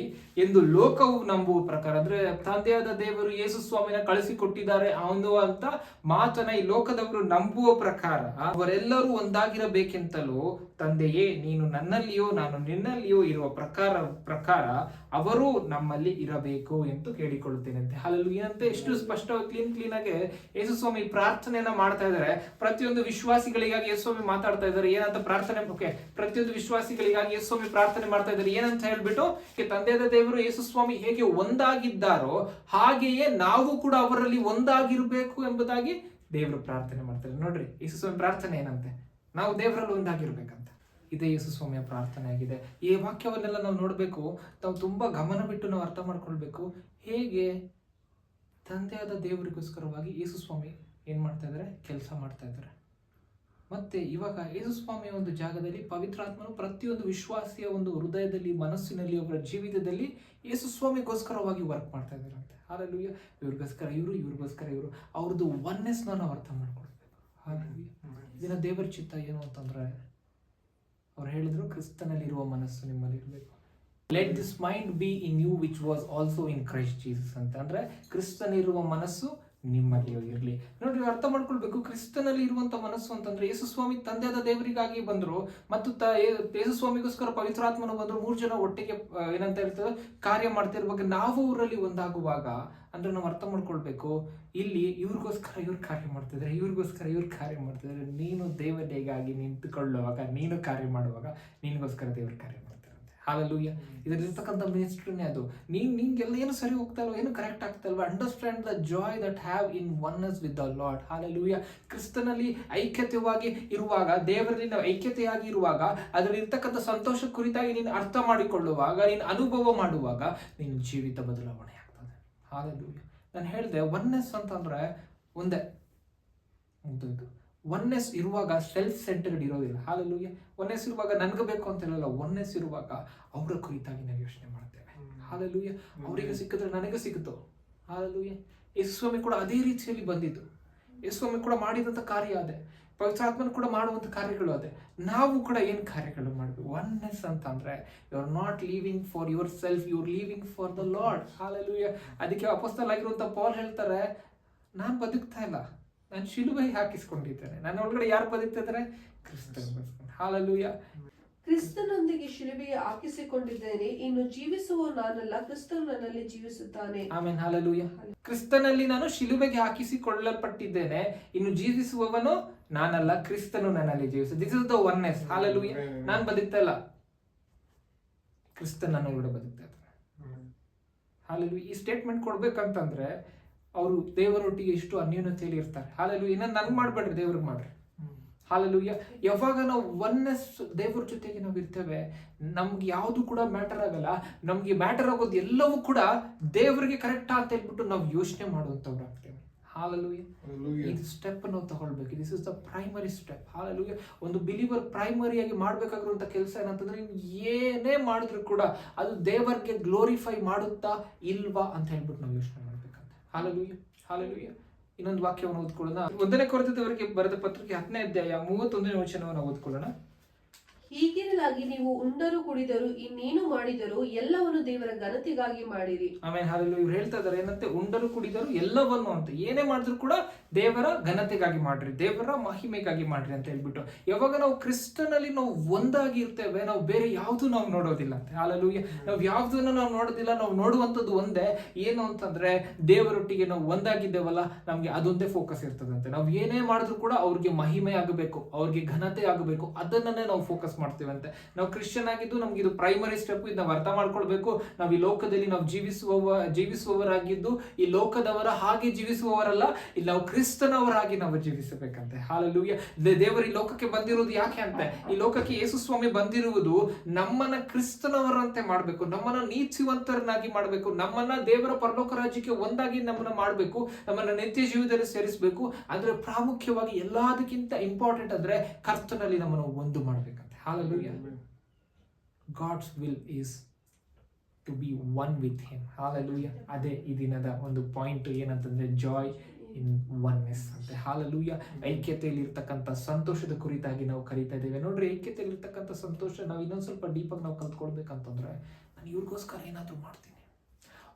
ಎಂದು ಲೋಕವು ನಂಬುವ ಪ್ರಕಾರ, ಅಂದ್ರೆ ತಂದೆಯಾದ ದೇವರು ಯೇಸು ಸ್ವಾಮಿನ ಕಳಿಸಿಕೊಟ್ಟಿದ್ದಾರೆ ಅನ್ನುವಂತ ಮಾತನ್ನ ಈ ಲೋಕದವರು ನಂಬುವ ಪ್ರಕಾರ ಅವರೆಲ್ಲರೂ ಒಂದಾಗಿರಬೇಕೆಂತಲೂ ತಂದೆಯೇ, ನೀನು ನನ್ನಲ್ಲಿಯೋ ನಾನು ನಿನ್ನಲ್ಲಿಯೋ ಇರುವ ಪ್ರಕಾರ ಅವರು ನಮ್ಮಲ್ಲಿ ಇರಬೇಕು ಎಂದು ಕೇಳಿಕೊಳ್ಳುತ್ತೇನೆ ಅಂತ. ಹಾಲೆಲೂಯಾ. ಅಂತ ಎಷ್ಟು ಸ್ಪಷ್ಟವಾಗಿ ಕ್ಲೀನ್ ಆಗಿ ಯೇಸು ಸ್ವಾಮಿ ಪ್ರಾರ್ಥನೆಯನ್ನ ಮಾಡ್ತಾ ಇದ್ದಾರೆ. ಪ್ರತಿಯೊಂದು ವಿಶ್ವಾಸಿಗಳಿಗಾಗಿ ಯೇಸು ಸ್ವಾಮಿ ಮಾತಾಡ್ತಾ ಇದ್ದಾರೆ. ಏನಂತ ಪ್ರಾರ್ಥನೆ? ಪ್ರತಿಯೊಂದು ವಿಶ್ವಾಸಿಗಳಿಗಾಗಿ ಯೇಸು ಸ್ವಾಮಿ ಪ್ರಾರ್ಥನೆ ಮಾಡ್ತಾ ಇದ್ದಾರೆ. ಏನಂತ ಹೇಳ್ಬಿಟ್ಟು, ತಂದೆಯಾದ ದೇವರು ಯೇಸು ಸ್ವಾಮಿ ಹೇಗೆ ಒಂದಾಗಿದ್ದಾರೋ ಹಾಗೆಯೇ ನಾವು ಕೂಡ ಅವರಲ್ಲಿ ಒಂದಾಗಿರ್ಬೇಕು ಎಂಬುದಾಗಿ ದೇವರು ಪ್ರಾರ್ಥನೆ ಮಾಡ್ತಾರೆ. ನೋಡ್ರಿ ಯೇಸು ಸ್ವಾಮಿ ಪ್ರಾರ್ಥನೆ ಏನಂತೆ? ನಾವು ದೇವರಲ್ಲಿ ಒಂದಾಗಿರ್ಬೇಕಂತ. ಇದೇ ಯೇಸು ಸ್ವಾಮಿಯ ಪ್ರಾರ್ಥನೆ ಆಗಿದೆ. ಈ ವಾಕ್ಯವನ್ನೆಲ್ಲ ನಾವು ನೋಡ್ಬೇಕು. ನಾವು ತುಂಬಾ ಗಮನ ಬಿಟ್ಟು ನಾವು ಅರ್ಥ ಮಾಡ್ಕೊಳ್ಬೇಕು. ಹೇಗೆ ತಂದೆಯಾದ ದೇವರಿಗೋಸ್ಕರವಾಗಿ ಯೇಸು ಸ್ವಾಮಿ ಏನ್ ಮಾಡ್ತಾ ಇದ್ದಾರೆ? ಕೆಲಸ ಮಾಡ್ತಾ ಇದ್ದಾರೆ. ಮತ್ತೆ ಇವಾಗ ಯೇಸು ಸ್ವಾಮಿಯ ಒಂದು ಜಾಗದಲ್ಲಿ ಪವಿತ್ರಾತ್ಮನು ಪ್ರತಿಯೊಂದು ವಿಶ್ವಾಸಿಯ ಒಂದು ಹೃದಯದಲ್ಲಿ, ಮನಸ್ಸಿನಲ್ಲಿ, ಅವರ ಜೀವಿತದಲ್ಲಿ ಯೇಸು ಸ್ವಾಮಿಗೋಸ್ಕರವಾಗಿ ವರ್ಕ್ ಮಾಡ್ತಾ ಇದ್ದಾರಂತೆ. ಹಾಲೆಲೂಯಾ. ಇವ್ರಿಗೋಸ್ಕರ ಇವ್ರಿಗೋಸ್ಕರ ಇವರು, ಅವ್ರದ್ದು ಒನ್ನೆಸ್ ನಾವು ಅರ್ಥ ಮಾಡ್ಕೊಳ್ಬೇಕು. ಹಾಲೆಲೂಯಾ. ಇದನ್ನ ದೇವರ ಚಿತ್ತ ಏನು ಅಂತಂದ್ರೆ, ಅವ್ರು ಹೇಳಿದ್ರು, ಕ್ರಿಸ್ತನಲ್ಲಿರುವ ಮನಸ್ಸು ನಿಮ್ಮಲ್ಲಿ ಇರಬೇಕು. Let this mind be in you which was also in Christ Jesus ಅಂತ. ಅಂದ್ರೆ ಕ್ರಿಸ್ತನಿರುವ ಮನಸ್ಸು ನಿಮ್ಮಲ್ಲಿಯೂ ಇರಲಿ. ನೋಡಿ, ಅರ್ಥ ಮಾಡ್ಕೊಳ್ಬೇಕು. ಕ್ರಿಸ್ತನಲ್ಲಿ ಇರುವಂತ ಮನಸ್ಸು ಅಂತಂದ್ರೆ, ಯೇಸು ಸ್ವಾಮಿ ತಂದೆಯಾದ ದೇವರಿಗಾಗಿ ಬಂದ್ರು, ಮತ್ತು ಯೇಸು ಸ್ವಾಮಿಗೋಸ್ಕರ ಪವಿತ್ರಾತ್ಮನು ಬಂದ್ರು. 3 ಜನ ಒಟ್ಟಿಗೆ ಏನಂತ ಹೇಳ್ತಾರೆ, ಕಾರ್ಯ ಮಾಡ್ತಿರುವಾಗ ನಾವು ಅವರಲ್ಲಿ ಒಂದಾಗುವಾಗ, ಅಂದ್ರೆ ನಾವು ಅರ್ಥ ಮಾಡ್ಕೊಳ್ಬೇಕು, ಇಲ್ಲಿ ಇವ್ರಿಗೋಸ್ಕರ ಇವ್ರು ಕಾರ್ಯ ಮಾಡ್ತಿದ್ದಾರೆ, ಇವ್ರಿಗೋಸ್ಕರ ಇವ್ರು ಕಾರ್ಯ ಮಾಡ್ತಿದ್ದಾರೆ. ನೀನು ದೇವತೆಗಾಗಿ ನಿಂತುಕೊಳ್ಳುವಾಗ, ನೀನು ಕಾರ್ಯ ಮಾಡುವಾಗ ನಿನ್ಗೋಸ್ಕರ ದೇವರು ಕಾರ್ಯ ಮಾಡ್ತಾರೆ. ಹಾಲೆಲೂಯಾ. ಇದರಲ್ಲಿರ್ತಕ್ಕಂಥ ಮಿನಿಸ್ಟ್ರಿನೇ ಅದು. ನಿಂಗೆಲ್ಲ ಏನು ಸರಿ ಹೋಗ್ತಾ ಇಲ್ವ, ಏನು ಕರೆಕ್ಟ್ ಆಗ್ತಾ ಇಲ್ವಾ? Understand the Joy that have in oneness with the Lord. Hallelujah. ಕ್ರಿಸ್ತನಲ್ಲಿ ಐಕ್ಯತೆಯಾಗಿ ಇರುವಾಗ, ದೇವರಲ್ಲಿ ನಾವು ಐಕ್ಯತೆಯಾಗಿ ಇರುವಾಗ, ಅದರಲ್ಲಿ ಇರ್ತಕ್ಕಂಥ ಸಂತೋಷ ಕುರಿತಾಗಿ ನೀನು ಅರ್ಥ ಮಾಡಿಕೊಳ್ಳುವಾಗ, ನೀನು ಅನುಭವ ಮಾಡುವಾಗ ನಿನ್ನ ಜೀವಿತ ಬದಲಾವಣೆ ಆಗ್ತದೆ. ಹಾಲೆಲೂಯಾ. ನಾನು ಹೇಳಿದೆ, ಒನ್ನೆಸ್ ಅಂತಂದ್ರೆ ಒಂದೇ ಮುಗ್ದೋಯ್ತು. ಒನ್ನೆಸ್ ಇರುವಾಗ ಸೆಲ್ಫ್ ಸೆಂಟರ್ಡ್ ಇರೋದಿಲ್ಲ. ಹಾಲೆಲೂಯಾ. ಒನ್ನೆಸ್ ಇರುವಾಗ ನನ್ಗೆ ಬೇಕು ಅಂತ ಹೇಳಲ್ಲ. ಒನ್ನೆಸ್ ಇರುವಾಗ ಅವರ ಕುರಿತಾಗಿ ನಾವು ಯೋಚನೆ ಮಾಡ್ತೇವೆ. ಹಾಲೆಲೂಯಾ. ಅವರಿಗೆ ಸಿಕ್ಕಿದ್ರೆ ನನಗೆ ಸಿಗುತ್ತೋ. ಹಾಲೆಲೂಯಾ. ಯೇಸು ಸ್ವಾಮಿ ಕೂಡ ಅದೇ ರೀತಿಯಲ್ಲಿ ಬಂದಿದ್ದು. ಯೇಸು ಸ್ವಾಮಿ ಕೂಡ ಮಾಡಿದಂಥ ಕಾರ್ಯ ಅದೇ. ಪವಿತ್ರಾತ್ಮನ ಕೂಡ ಮಾಡುವಂಥ ಕಾರ್ಯಗಳು ಅದೇ. ನಾವು ಕೂಡ ಏನು ಕಾರ್ಯಗಳು ಮಾಡಬೇಕು? ಒನ್ನೆಸ್ ಅಂತಂದ್ರೆ you are not living for yourself, you are living for the Lord. Hallelujah. ಅದಕ್ಕೆ ಅಪೊಸ್ತಲ ಆಗಿರುವಂಥ ಪೌಲ್ ಹೇಳ್ತಾರೆ, ನಾನು ಬದುಕ್ತಾ ಇಲ್ಲ, ನಾನು ಶಿಲುಬೆಗೆ ಹಾಕಿಸ್ಕೊಂಡಿದ್ದೇನೆ. ನನ್ನ ಒಳಗಡೆ ಯಾರು ಬದುಕ್ತಿದ್ದಾರೆ? ಕ್ರಿಸ್ತನಿಗೋಸ್ಕರ. ಹಾಲೆಲೂಯಾ. ಕ್ರಿಸ್ತನೊಂದಿಗೆ ಶಿಲುಬೆಗೆ ಹಾಕಿಸಿಕೊಂಡಿದ್ದೇನೆ, ಇನ್ನು ಜೀವಿಸುವ ನಾನಲ್ಲ, ಕ್ರಿಸ್ತನು ನನ್ನಲ್ಲಿ ಜೀವಿಸುತ್ತಾನೆ. ಆಮೆನ್. ಹಾಲೆಲೂಯಾ. ಕ್ರಿಸ್ತನಲ್ಲಿ ನಾನು ಶಿಲುಬೆಗೆ ಹಾಕಿಸಿಕೊಳ್ಳಲ್ಪಟ್ಟಿದ್ದೇನೆ, ಇನ್ನು ಜೀವಿಸುವವನು ನಾನಲ್ಲ, ಕ್ರಿಸ್ತನು ನನ್ನಲ್ಲಿ ಜೀವಿಸ. This is the oneness. Hallelujah. ನಾನು ಬದುಕ್ತಾ ಇಲ್ಲ, ಕ್ರಿಸ್ತನ್ ನನ್ನ ಒಳಗಡೆ ಬದುಕ್ತಾ ಇದ್ದಾನೆ. ಹಾಲೆಲೂಯಾ. ಈ ಸ್ಟೇಟ್ಮೆಂಟ್ ಕೊಡ್ಬೇಕಂತಂದ್ರೆ ಅವರು ದೇವರೊಟ್ಟಿಗೆ ಎಷ್ಟು ಅನ್ಯೋನ್ಯತೆಯಲ್ಲಿ ಇರ್ತಾರೆ. ಹಾಲೆಲೂಯಾ. ಇನ್ನೊಂದು ನನಗೆ ಮಾಡ್ಬೇಡ್ರಿ, ದೇವ್ರಿಗೆ ಮಾಡ್ರಿ. ಹಾಲೆಲೂಯಾ. ಯಾವಾಗ ನಾವು ಒನ್ನೆಸ್ ದೇವರ ಜೊತೆಗೆ ನಾವು ಇರ್ತೇವೆ, ನಮ್ಗೆ ಯಾವುದು ಕೂಡ ಮ್ಯಾಟರ್ ಆಗಲ್ಲ. ನಮ್ಗೆ ಮ್ಯಾಟರ್ ಆಗೋದು ಎಲ್ಲವೂ ಕೂಡ ದೇವರಿಗೆ ಕರೆಕ್ಟ್ ಅಂತ ಹೇಳ್ಬಿಟ್ಟು ನಾವು ಯೋಚನೆ ಮಾಡುವಂಥವ್ರು ಆಗ್ತೇವೆ. ಹಾಲೆಲೂಯಾ. Hallelujah. ಇದು ಸ್ಟೆಪ್ ನಾವು ತಗೊಳ್ಬೇಕು. This is the primary step. Hallelujah. ಒಂದು ಬಿಲೀವರ್ ಪ್ರೈಮರಿಯಾಗಿ ಮಾಡ್ಬೇಕಾಗಿರುವಂತ ಕೆಲಸ ಏನಂತಂದ್ರೆ, ನೀವು ಏನೇ ಮಾಡಿದ್ರು ಕೂಡ ಅದು ದೇವರಿಗೆ ಗ್ಲೋರಿಫೈ ಮಾಡುತ್ತಾ ಇಲ್ವಾ ಅಂತ ಹೇಳ್ಬಿಟ್ಟು ನಾವು ಯೋಚನೆ ಮಾಡ್ಬೇಕಂತ. Hallelujah, hallelujah. ಇನ್ನೊಂದು ವಾಕ್ಯವನ್ನು ಓದ್ಕೊಳ್ಳೋಣ. 1 ಕೊರಿಂಥದವರಿಗೆ ಬರೆದ ಪತ್ರಿಕೆ 10ನೇ ಅಧ್ಯಾಯ 31ನೇ ವಚನವನ್ನು ಓದ್ಕೊಳ್ಳೋಣ. ಹೀಗಿರಲಾಗಿ ನೀವು ಉಂಡರು ಕುಡಿದರು ಇನ್ನೇನು ಮಾಡಿದರು ಎಲ್ಲವನ್ನು ದೇವರ ಘನತೆಗಾಗಿ ಮಾಡಿರಿ. ಆಮೇಲೆ ಹಾಲೆಲೂಯಾ. ಇವ್ರು ಹೇಳ್ತಾ ಇದಾರೆ ಏನಂತೆ, ಉಂಡರು ಕುಡಿದರು ಎಲ್ಲವನ್ನು ಅಂತ, ಏನೇ ಮಾಡಿದ್ರು ಕೂಡ ದೇವರ ಘನತೆಗಾಗಿ ಮಾಡ್ರಿ, ದೇವರ ಮಹಿಮೆಗಾಗಿ ಮಾಡ್ರಿ ಅಂತ ಹೇಳ್ಬಿಟ್ಟು. ಯಾವಾಗ ನಾವು ಕ್ರಿಸ್ತನಲ್ಲಿ ನಾವು ಒಂದಾಗಿ ಇರ್ತೇವೆ, ನಾವು ಬೇರೆ ಯಾವ್ದು ನಾವು ನೋಡೋದಿಲ್ಲ ಅಂತ. ಹಾಲೆಲೂಯಾ. ನಾವು ಯಾವ್ದನ್ನು ನಾವು ನೋಡೋದಿಲ್ಲ. ನಾವು ನೋಡುವಂಥದ್ದು ಒಂದೇ, ಏನು ಅಂತಂದ್ರೆ ದೇವರೊಟ್ಟಿಗೆ ನಾವು ಒಂದಾಗಿದ್ದೇವಲ್ಲ, ನಮ್ಗೆ ಅದೊಂದೇ ಫೋಕಸ್ ಇರ್ತದಂತೆ. ನಾವು ಏನೇ ಮಾಡಿದ್ರು ಕೂಡ ಅವ್ರಿಗೆ ಮಹಿಮೆ ಆಗಬೇಕು, ಅವ್ರಿಗೆ ಘನತೆ ಆಗಬೇಕು, ಅದನ್ನೇ ನಾವು ಫೋಕಸ್ ಮಾಡ್ತೀವಂತೆ. ನಾವು ಕ್ರಿಶ್ಚಿಯನ್ ಆಗಿದ್ದು ನಮ್ಗೆ ಇದು ಪ್ರೈಮರಿ ಸ್ಟೆಪ್. ಇದು ನಾವು ಅರ್ಥ ಮಾಡ್ಕೊಳ್ಬೇಕು. ನಾವು ಈ ಲೋಕದಲ್ಲಿ ನಾವು ಜೀವಿಸುವವರಾಗಿದ್ದು ಈ ಲೋಕದವರ ಹಾಗೆ ಜೀವಿಸುವವರಲ್ಲ, ಇಲ್ಲಿ ನಾವು ಕ್ರಿಸ್ತನವರಾಗಿ ನಾವು ಜೀವಿಸಬೇಕಂತೆ. ಹಾಲೆಲೂಯಾ. ದೇವರು ಈ ಲೋಕಕ್ಕೆ ಬಂದಿರುವುದು ಯಾಕೆ ಅಂತೆ, ಈ ಲೋಕಕ್ಕೆ ಯೇಸು ಸ್ವಾಮಿ ಬಂದಿರುವುದು ನಮ್ಮನ್ನ ಕ್ರಿಸ್ತನವರಂತೆ ಮಾಡಬೇಕು, ನಮ್ಮನ್ನ ನೀತಿವಂತರನ್ನಾಗಿ ಮಾಡಬೇಕು, ನಮ್ಮನ್ನ ದೇವರ ಪರಲೋಕ ರಾಜ್ಯಕ್ಕೆ ಒಂದಾಗಿ ನಮ್ಮನ್ನ ಮಾಡಬೇಕು, ನಮ್ಮನ್ನ ನಿತ್ಯ ಜೀವದಲ್ಲಿ ಸೇರಿಸಬೇಕು. ಅಂದ್ರೆ ಪ್ರಾಮುಖ್ಯವಾಗಿ ಎಲ್ಲದಕ್ಕಿಂತ ಇಂಪಾರ್ಟೆಂಟ್ ಅಂದ್ರೆ ಕರ್ತನಲ್ಲಿ ನಮ್ಮನ್ನು ಒಂದು ಮಾಡಬೇಕಂತೆ. Hallelujah. God's will is to be one with him. Hallelujah. ಅದೇ ಈ ದಿನದ ಒಂದು ಪಾಯಿಂಟ್ ಏನಂತಂದ್ರೆ ಜಾಯ್ ಇನ್ ಒನ್ನೆಸ್ ಅಂತ. ಹಾಲೆಲೂಯಾ. ಐಕ್ಯತೆಯಲ್ಲಿ ಇರ್ತಕ್ಕಂಥ ಸಂತೋಷದ ಕುರಿತಾಗಿ ನಾವು ಕರೀತಾ ಇದ್ದೇವೆ. ನೋಡ್ರಿ, ಐಕ್ಯತೆಯಲ್ಲಿ ಇರ್ತಕ್ಕಂಥ ಸಂತೋಷ ನಾವು ಇನ್ನೊಂದು ಸ್ವಲ್ಪ ಡೀಪಾಗಿ ನಾವು ಕಲ್ತ್ಕೊಳ್ಬೇಕಂತಂದ್ರೆ, ನಾನು ಇವ್ರಿಗೋಸ್ಕರ ಏನಾದರೂ ಮಾಡ್ತೀನಿ,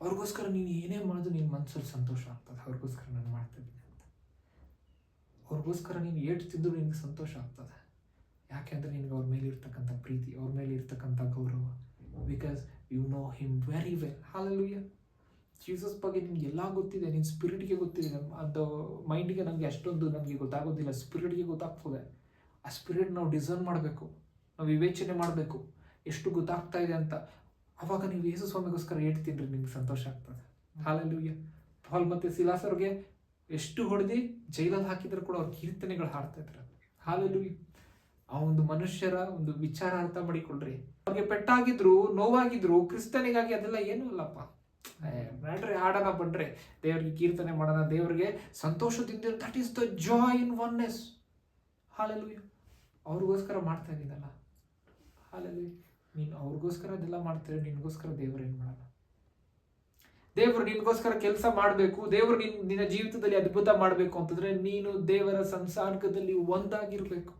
ಅವ್ರಿಗೋಸ್ಕರ ನೀನು ಏನೇ ಮಾಡಿದ್ರು ನಿನ್ನ ಮನಸ್ಸಲ್ಲಿ ಸಂತೋಷ ಆಗ್ತದೆ, ಅವ್ರಿಗೋಸ್ಕರ ನಾನು ಮಾಡ್ತಿದ್ದೀನಿ ಅಂತ. ಅವ್ರಿಗೋಸ್ಕರ ನೀನು ಏಟು ತಿಂದರೂ ನಿನಗೆ ಸಂತೋಷ ಆಗ್ತದೆ. ಯಾಕೆಂದ್ರೆ ನಿನಗೆ ಅವ್ರ ಮೇಲೆ ಇರ್ತಕ್ಕಂಥ ಪ್ರೀತಿ, ಅವ್ರ ಮೇಲೆ ಇರ್ತಕ್ಕಂಥ ಗೌರವ. Because you know him very well. Hallelujah. Jesus ಬಗ್ಗೆ ನಿಮ್ಗೆ ಎಲ್ಲ ಗೊತ್ತಿದೆ, ನಿನ್ನ ಸ್ಪಿರಿಟ್ಗೆ ಗೊತ್ತಿದೆ. ಅದು ಮೈಂಡ್ಗೆ ನಮಗೆ ಅಷ್ಟೊಂದು ನಮಗೆ ಗೊತ್ತಾಗೋದಿಲ್ಲ, ಸ್ಪಿರಿಟ್ಗೆ ಗೊತ್ತಾಗ್ತದೆ. ಆ ಸ್ಪಿರಿಟ್ ನಾವು ಡಿಸರ್ನ್ ಮಾಡಬೇಕು, ನಾವು ವಿವೇಚನೆ ಮಾಡಬೇಕು ಎಷ್ಟು ಗೊತ್ತಾಗ್ತಾ ಇದೆ ಅಂತ. ಅವಾಗ ನೀವು ಯೇಸು ಸ್ವಾಮಿಗೋಸ್ಕರ ಏಟು ತಿನ್ರಿ, ನಿಮ್ಗೆ ಸಂತೋಷ ಆಗ್ತದೆ. ಹಾಲೆಲೂಯಾ. ಪಾಲ್ ಮತ್ತೆ ಸಿಲಾಸ್ ಅವ್ರಿಗೆ ಎಷ್ಟು ಹೊಡೆದು ಜೈಲಲ್ಲಿ ಹಾಕಿದ್ರು ಕೂಡ ಅವ್ರ ಕೀರ್ತನೆಗಳು ಹಾಡ್ತಾ ಇದ್ರು. ಹಾಲೆಲೂಯಾ. ಆ ಒಂದು ಮನುಷ್ಯರ ಒಂದು ವಿಚಾರ ಅರ್ಥ ಮಾಡಿಕೊಳ್ರಿ. ಅವ್ರಿಗೆ ಪೆಟ್ಟಾಗಿದ್ರು, ನೋವಾಗಿದ್ರು, ಕ್ರಿಸ್ತನಿಗಾಗಿ ಅದೆಲ್ಲ ಏನೂ ಇಲ್ಲಪ್ಪ. ಮಾಡ್ರಿ, ಹಾಡೋಣ, ಬನ್ರಿ, ದೇವರಿಗೆ ಕೀರ್ತನೆ ಮಾಡೋಣ, ದೇವರಿಗೆ ಸಂತೋಷದಿಂದ. That is the joy in oneness. Hallelujah. ಅವ್ರಿಗೋಸ್ಕರ ಮಾಡ್ತಾ ಇದ್ದೀನಲ್ಲ. ಹಾಲೆಲೂಯಾ. ನೀನು ಅವ್ರಿಗೋಸ್ಕರ ಅದೆಲ್ಲ ಮಾಡ್ತಾರೆ, ನಿನ್ಗೋಸ್ಕರ ದೇವರು ಏನು ಮಾಡಲ್ಲ. ದೇವರು ನಿನ್ಗೋಸ್ಕರ ಕೆಲಸ ಮಾಡಬೇಕು, ದೇವರು ನಿನ್ನ ಜೀವಿತದಲ್ಲಿ ಅದ್ಭುತ ಮಾಡಬೇಕು ಅಂತಂದ್ರೆ ನೀನು ದೇವರ ಸಂಸಾರದಲ್ಲಿ ಒಂದಾಗಿರ್ಬೇಕು.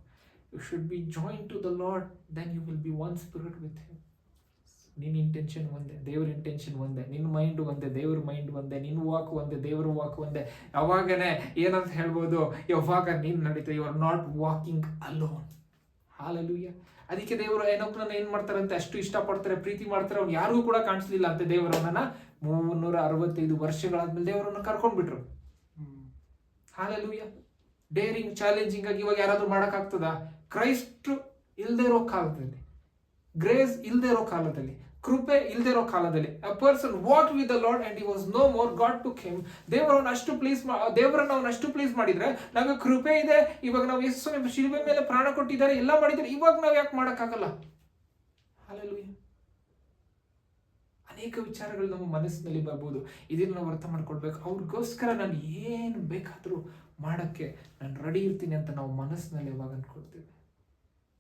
You should be joined to the Lord, then you will be one spirit with him. ನಿನ್ನ ಇಂಟೆನ್ಷನ್ ಒಂದೇ, ದೇವ್ರ ಇಂಟೆನ್ಷನ್ ಒಂದೇ, ನಿನ್ನ ಮೈಂಡ್ ಒಂದೇ, ದೇವ್ರ ಮೈಂಡ್ ಒಂದೇ, ನಿನ್ನ ವಾಕ್ ಒಂದೇ, ದೇವ್ರ ವಾಕ್ ಒಂದೇ. ಯಾವಾಗನೇ ಏನಂತ ಹೇಳ್ಬೋದು, ಯಾವಾಗ ನೀನು ನಡೀತದೆ, you are not walking alone. Hallelujah. ಅದಕ್ಕೆ ದೇವರು ಏನೊಬ್ಬನ ಏನ್ ಮಾಡ್ತಾರಂತೆ, ಅಷ್ಟು ಇಷ್ಟಪಡ್ತಾರೆ, ಪ್ರೀತಿ ಮಾಡ್ತಾರೆ. ಅವ್ನು ಯಾರಿಗೂ ಕೂಡ ಕಾಣಿಸ್ಲಿಲ್ಲ ಅಂತೆ. ದೇವರನ್ನ 365 ವರ್ಷಗಳಾದ್ಮೇಲೆ ದೇವರನ್ನ ಕರ್ಕೊಂಡ್ಬಿಟ್ರು. ಹಾಲೆಲೂಯಾ. ಡೇರಿಂಗ್, ಚಾಲೆಂಜಿಂಗ್ ಆಗಿ ಇವಾಗ ಯಾರಾದ್ರೂ ಮಾಡೋಕ್ಕಾಗ್ತದ? ಕ್ರೈಸ್ಟ್ ಇಲ್ದೇ ಇರೋ ಕಾಲದಲ್ಲಿ, ಗ್ರೇಸ್ ಇಲ್ದೇ ಇರೋ ಕಾಲದಲ್ಲಿ, ಕೃಪೆ ಇಲ್ದೇ ಇರೋ ಕಾಲದಲ್ಲಿ a person walked with the Lord and he was no more. God took him. ದೇವರನ್ನ ಅಷ್ಟು ಪ್ಲೀಸ್ ಮಾಡಿದ್ರೆ ನಮಗೆ ಕೃಪೆ ಇದೆ. ಇವಾಗ ನಾವು ಯೇಸು ಸ್ವಾಮಿ ಶಿಲುಬೆ ಮೇಲೆ ಪ್ರಾಣ ಕೊಟ್ಟಿದ್ದಾರೆ, ಎಲ್ಲ ಮಾಡಿದ್ದಾರೆ. ಇವಾಗ ನಾವು ಯಾಕೆ ಮಾಡೋಕ್ಕಾಗಲ್ಲ? ಹಾಲೆಲೂಯಾ. ಅನೇಕ ವಿಚಾರಗಳು ನಮ್ಮ ಮನಸ್ಸಿನಲ್ಲಿ ಬರ್ಬೋದು. ಇದನ್ನು ನಾವು ಅರ್ಥ ಮಾಡ್ಕೊಳ್ಬೇಕು. ಅವ್ರಿಗೋಸ್ಕರ ನಾನು ಏನು ಬೇಕಾದರೂ ಮಾಡೋಕ್ಕೆ ನಾನು ರೆಡಿ ಇರ್ತೀನಿ ಅಂತ ನಾವು ಮನಸ್ಸಿನಲ್ಲಿ ಯಾವಾಗ ಅಂದ್ಕೊಳ್ತೀವಿ,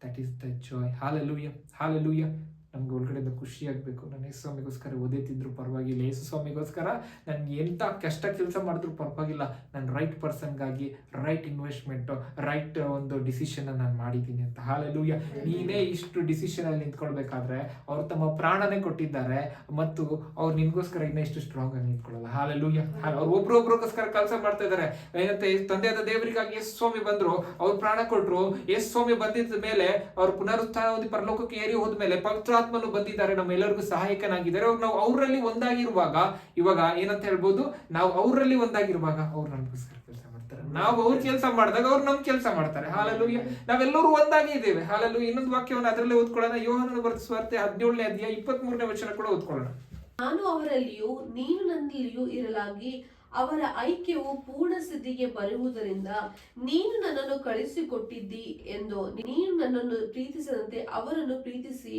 that is the joy. Hallelujah. Hallelujah. ನಮ್ಗೆ ಒಳಗಡೆಯಿಂದ ಖುಷಿ ಆಗಬೇಕು. ನಾನು ಯೇಸು ಸ್ವಾಮಿಗೋಸ್ಕರ ಓದಿದ್ರು ಪರವಾಗಿಲ್ಲ, ಯೇಸು ಸ್ವಾಮಿಗೋಸ್ಕರ ನನಗೆ ಎಂಥ ಕಷ್ಟ ಕೆಲಸ ಮಾಡಿದ್ರು ಪರವಾಗಿಲ್ಲ, ನಾನು ರೈಟ್ ಪರ್ಸನ್ಗಾಗಿ ರೈಟ್ ಇನ್ವೆಸ್ಟ್ಮೆಂಟು, ರೈಟ್ ಒಂದು ಡಿಸಿಷನ್ ನಾನು ಮಾಡಿದ್ದೀನಿ ಅಂತ. ಹಾಲೆಲೂಯಾ. ನೀನೇ ಇಷ್ಟು ಡಿಸಿಷನಲ್ಲಿ ನಿಂತ್ಕೊಳ್ಬೇಕಾದ್ರೆ ಅವ್ರು ತಮ್ಮ ಪ್ರಾಣನೇ ಕೊಟ್ಟಿದ್ದಾರೆ, ಮತ್ತು ಅವ್ರು ನಿನ್ಗೋಸ್ಕರ ಇನ್ನೂ ಇಷ್ಟು ಸ್ಟ್ರಾಂಗ್ ಆಗಿ ನಿಂತ್ಕೊಳ್ಳಲ್ಲ. ಹಾಲೆಲೂಯಾ. ಅವ್ರು ಒಬ್ರೊಬ್ರಿಗೋಸ್ಕರ ಕೆಲಸ ಮಾಡ್ತಾ ಇದ್ದಾರೆ. ಏನಂತೆ, ತಂದೆಯಾದ ದೇವರಿಗಾಗಿ ಯೇಸು ಸ್ವಾಮಿ ಬಂದ್ರು, ಅವ್ರು ಪ್ರಾಣ ಕೊಟ್ಟರು. ಯೇಸು ಸ್ವಾಮಿ ಬಂದಿದ್ದ ಮೇಲೆ, ಅವ್ರು ಪುನರುತ್ಥಾನ ಹೊಂದಿ ಪರಲೋಕಕ್ಕೆ ಏರಿ ಹೋದ್ಮೇಲೆ ಪವಿತ್ರ ಆತ್ಮನು ಬಂದಿದ್ದಾರೆ, ನಮ್ಮೆಲ್ಲರಿಗೂ ಸಹಾಯಕನಾಗಿದ್ದಾರೆ. ನಾವು ಅವರಲ್ಲಿ ಒಂದಾಗಿರುವಾಗ, ಇವಾಗ ಏನಂತ ಹೇಳ್ಬೋದು, ನಾವು ಅವರಲ್ಲಿ ಒಂದಾಗಿರುವಾಗ ಅವ್ರು ನಮಗೋಸ್ಕರ ಕೆಲಸ ಮಾಡ್ತಾರೆ, ನಾವು ಅವ್ರ ಕೆಲಸ ಮಾಡಿದಾಗ ಅವ್ರು ನಮ್ ಕೆಲಸ ಮಾಡ್ತಾರೆ. ಹಾಲೆಲೂಯಾ. ನಾವೆಲ್ಲರೂ ಒಂದಾಗಿ ಇದ್ದೇವೆ. ಹಾಲೆಲೂಯಾ. ಇನ್ನೊಂದು ವಾಕ್ಯವನ್ನು ಅದರಲ್ಲೇ ಓದ್ಕೊಳ್ಳೋಣ. ಯೋಹಾನನ ಬರೆದ ಸುವಾರ್ತೆ 17ನೇ ಅಧ್ಯಾಯ 23ನೇ ವಚನ ಕೂಡ ಓದ್ಕೊಳ್ಳೋಣ. ನಾನು ಅವರಲ್ಲಿಯೂ ನೀನು ನನ್ನಲ್ಲಿಯೂ ಇರಲಾಗಿ ಅವರ ಐಕ್ಯವು ಪೂರ್ಣ ಸಿದ್ಧಿಗೆ ಬರುವುದರಿಂದ ನೀನು ನನ್ನನ್ನು ಕಳಿಸಿಕೊಟ್ಟಿದ್ದಿ ಎಂದು ನೀನು ನನ್ನನ್ನು ಪ್ರೀತಿಸದಂತೆ ಅವರನ್ನು ಪ್ರೀತಿಸಿ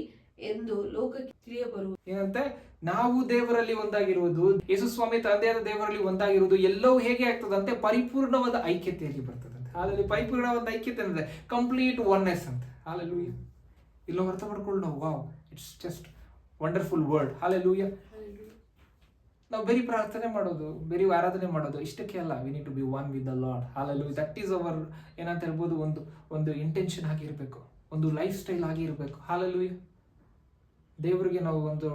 ಎಂದು ಲೋಕಕ್ಕೆ ತಿಳಿಯಬರುವುದು. ಏನಂತೆ, ನಾವು ದೇವರಲ್ಲಿ ಒಂದಾಗಿರುವುದು, ಯೇಸು ಸ್ವಾಮಿ ತಂದೆಯಾದ ದೇವರಲ್ಲಿ ಒಂದಾಗಿರುವುದು ಎಲ್ಲವೂ ಹೇಗೆ ಆಗ್ತದಂತೆ ಪರಿಪೂರ್ಣವಾದ ಐಕ್ಯತೆಯಲ್ಲಿ ಬರ್ತದಂತೆ. ಹಾಲೆಲೂಯಾ. ಪರಿಪೂರ್ಣವಾದ ಐಕ್ಯತೆ ಅಂದ್ರೆ ಕಂಪ್ಲೀಟ್ ಒನ್ನೆಸ್ ಅಂತ. ಹಾಲೆಲೂಯಾ. ಇಲ್ಲೋ ಅರ್ಥ ಮಾಡ್ಕೊಂಡು ನಾವು wow, it's just wonderful word. Hallelujah. ನಾವು ಬರೀ ಪ್ರಾರ್ಥನೆ ಮಾಡೋದು, ಬರೀ ಆರಾಧನೆ ಮಾಡೋದು ಇಷ್ಟಕ್ಕೆ ಅಲ್ಲ. We need to be one with the Lord. Hallelujah. That is our ಏನಂತ ಹೇಳ್ಬೋದು, ಒಂದು ಇಂಟೆನ್ಷನ್ ಆಗಿರಬೇಕು, ಒಂದು ಲೈಫ್ ಸ್ಟೈಲ್ ಆಗಿರಬೇಕು. ಹಾಲೆಲೂಯಾ. ದೇವರಿಗೆ ನಾವು ಒಂದು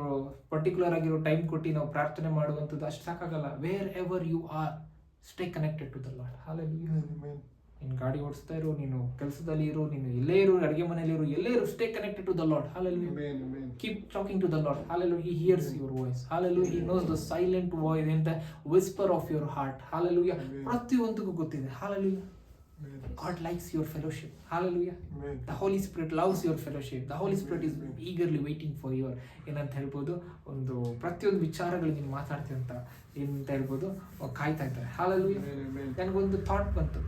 ಪರ್ಟಿಕ್ಯುಲರ್ ಆಗಿರೋ ಟೈಮ್ ಕೊಟ್ಟು ನಾವು ಪ್ರಾರ್ಥನೆ ಮಾಡುವಂಥದ್ದು ಅಷ್ಟು ಸಾಕಾಗಲ್ಲ. Wherever you are, stay connected to the Lord. Hallelujah. ನೀನು ಗಾಡಿ ಓಡಿಸ್ತಾ ಇರು, ನೀನು ಕೆಲಸದಲ್ಲಿ ಇರು, ನೀನು ಎಲ್ಲೇ ಇರು, ಅಡುಗೆ ಮನೆಯಲ್ಲಿ ಇರು, ಎಲ್ಲೇ ಇರು, stay connected to the Lord. Hallelujah. Keep talking to the Lord. Hallelujah. He hears your voice. Hallelujah. He knows the silent voice in the whisper of your heart. Hallelujah. ಪ್ರತಿಯೊಂದಿಗೂ ಗೊತ್ತಿದೆ. Hallelujah. God likes your fellowship. Hallelujah. Amen. The Holy Spirit loves your fellowship. The Holy Spirit is eagerly waiting for your ಏನಂತ ಹೇಳ್ಬೋದು, ಒಂದು ಪ್ರತಿಯೊಂದು ವಿಚಾರಗಳು ನೀನು ಮಾತಾಡ್ತೀವಿ ಅಂತ ಏನಂತ ಹೇಳ್ಬೋದು ಕಾಯ್ತಾ ಇದ್ದಾರೆ. ಹಾಲೆಲೂಯಾ. ನನಗೊಂದು ಥಾಟ್ ಬಂತು,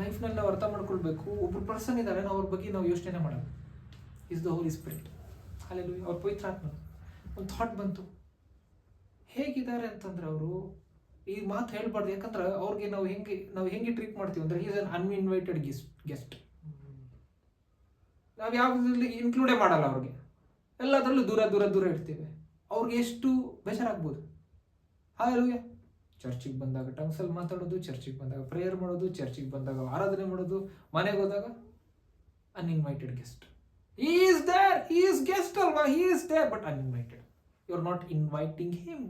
ಲೈಫ್ನಲ್ಲಿ ನಾವು ಅರ್ಥ ಮಾಡ್ಕೊಳ್ಬೇಕು, ಒಬ್ರು ಪರ್ಸನ್ ಇದ್ದಾರೆ, ನಾವು ಅವ್ರ ಬಗ್ಗೆ ನಾವು ಯೋಚನೆ ಮಾಡೋದು. Is the Holi spirit. Hallelujah. ಅವ್ರ ಪವಿತ್ರಾತ್ಮ. ಒಂದು ಥಾಟ್ ಬಂತು, ಹೇಗಿದ್ದಾರೆ ಅಂತಂದ್ರೆ ಅವರು ಈ ಮಾತು ಹೇಳ್ಬಾರ್ದು. ಯಾಕಂದ್ರೆ ಅವ್ರಿಗೆ ನಾವು ಹೆಂಗೆ ಟ್ರೀಟ್ ಮಾಡ್ತೀವಿ ಅಂದ್ರೆ ಈಸ್ ಅನ್ ಅನ್ಇನ್ವೈಟೆಡ್ ಗೆಸ್ಟ್. ನಾವು ಯಾವುದ್ರಲ್ಲಿ ಇನ್ಕ್ಲೂಡೇ ಮಾಡಲ್ಲ ಅವ್ರಿಗೆ, ಎಲ್ಲದರಲ್ಲೂ ದೂರ ದೂರ ದೂರ ಇಡ್ತೀವಿ. ಅವ್ರಿಗೆ ಎಷ್ಟು ಬೇಜಾರಾಗ್ಬೋದು. ಹಾಲೆಲೂಯಾ. ಚರ್ಚಿಗೆ ಬಂದಾಗ ಟಂಗ್ಸಲ್ಲಿ ಮಾತಾಡೋದು, ಚರ್ಚಿಗೆ ಬಂದಾಗ ಪ್ರೇಯರ್ ಮಾಡೋದು, ಚರ್ಚಿಗೆ ಬಂದಾಗ ಆರಾಧನೆ ಮಾಡೋದು, ಮನೆಗೆ ಹೋದಾಗ uninvited guest. He is there, he is guest ಅಲ್ವಾ, he is there but uninvited. You are not inviting him.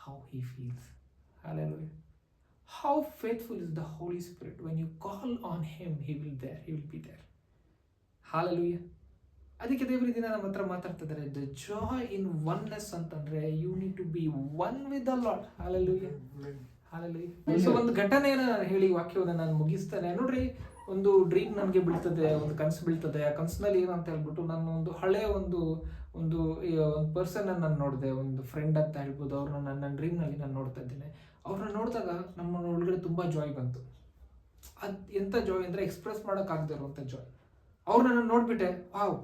How he feels. Hallelujah. How faithful is the Holy Spirit. When you call on him, he will be there. Hallelujah. ಅದಕ್ಕೆ ದೇವರ ದಿನ ನಮ್ಮ ಹತ್ರ ಮಾತಾಡ್ತಿದ್ದಾರೆ, the joy in oneness ಅಂತಂದ್ರೆ you need to be one with the Lord. Hallelujah. Hallelujah. So ಒಂದು ಘಟನೆಯನ್ನ ಹೇಳಿ ವಾಕ್ಯವನ್ನು ನಾನು ಮುಗಿಸ್ತೇನೆ. ನೋಡ್ರಿ, ಒಂದು ಡ್ರೀಮ್ ನನಗೆ ಬೀಳ್ತದೆ, ಒಂದು ಕನಸು ಬೀಳ್ತದೆ. ಆ ಕನಸಿನಲ್ಲಿ ಏನಂತ ಹೇಳ್ಬಿಟ್ಟು ನಾನು ಒಂದು ಹಳೆ ಒಂದು ಪರ್ಸನ್ ನಾನು ನೋಡಿದೆ, ಒಂದು ಫ್ರೆಂಡ್ ಅಂತ ಹೇಳ್ಬೋದು. ಅವ್ರನ್ನ ನನ್ನ ಡ್ರೀಮ್ನಲ್ಲಿ ನಾನು ನೋಡ್ತಾ ಇದ್ದೇನೆ. ಅವ್ರನ್ನ ನೋಡಿದಾಗ ನಮ್ಮ ಒಳಗಡೆ ತುಂಬ ಜಾಯ್ ಬಂತು. ಅದು ಎಂಥ ಜಾಯ್ ಅಂದರೆ ಎಕ್ಸ್ಪ್ರೆಸ್ ಮಾಡೋಕ್ಕಾಗದೇ ಇರುವಂಥ ಜಾಯ್. ಅವ್ರನ್ನ ನಾನು ನೋಡಿಬಿಟ್ಟೆ, ವಾವ್,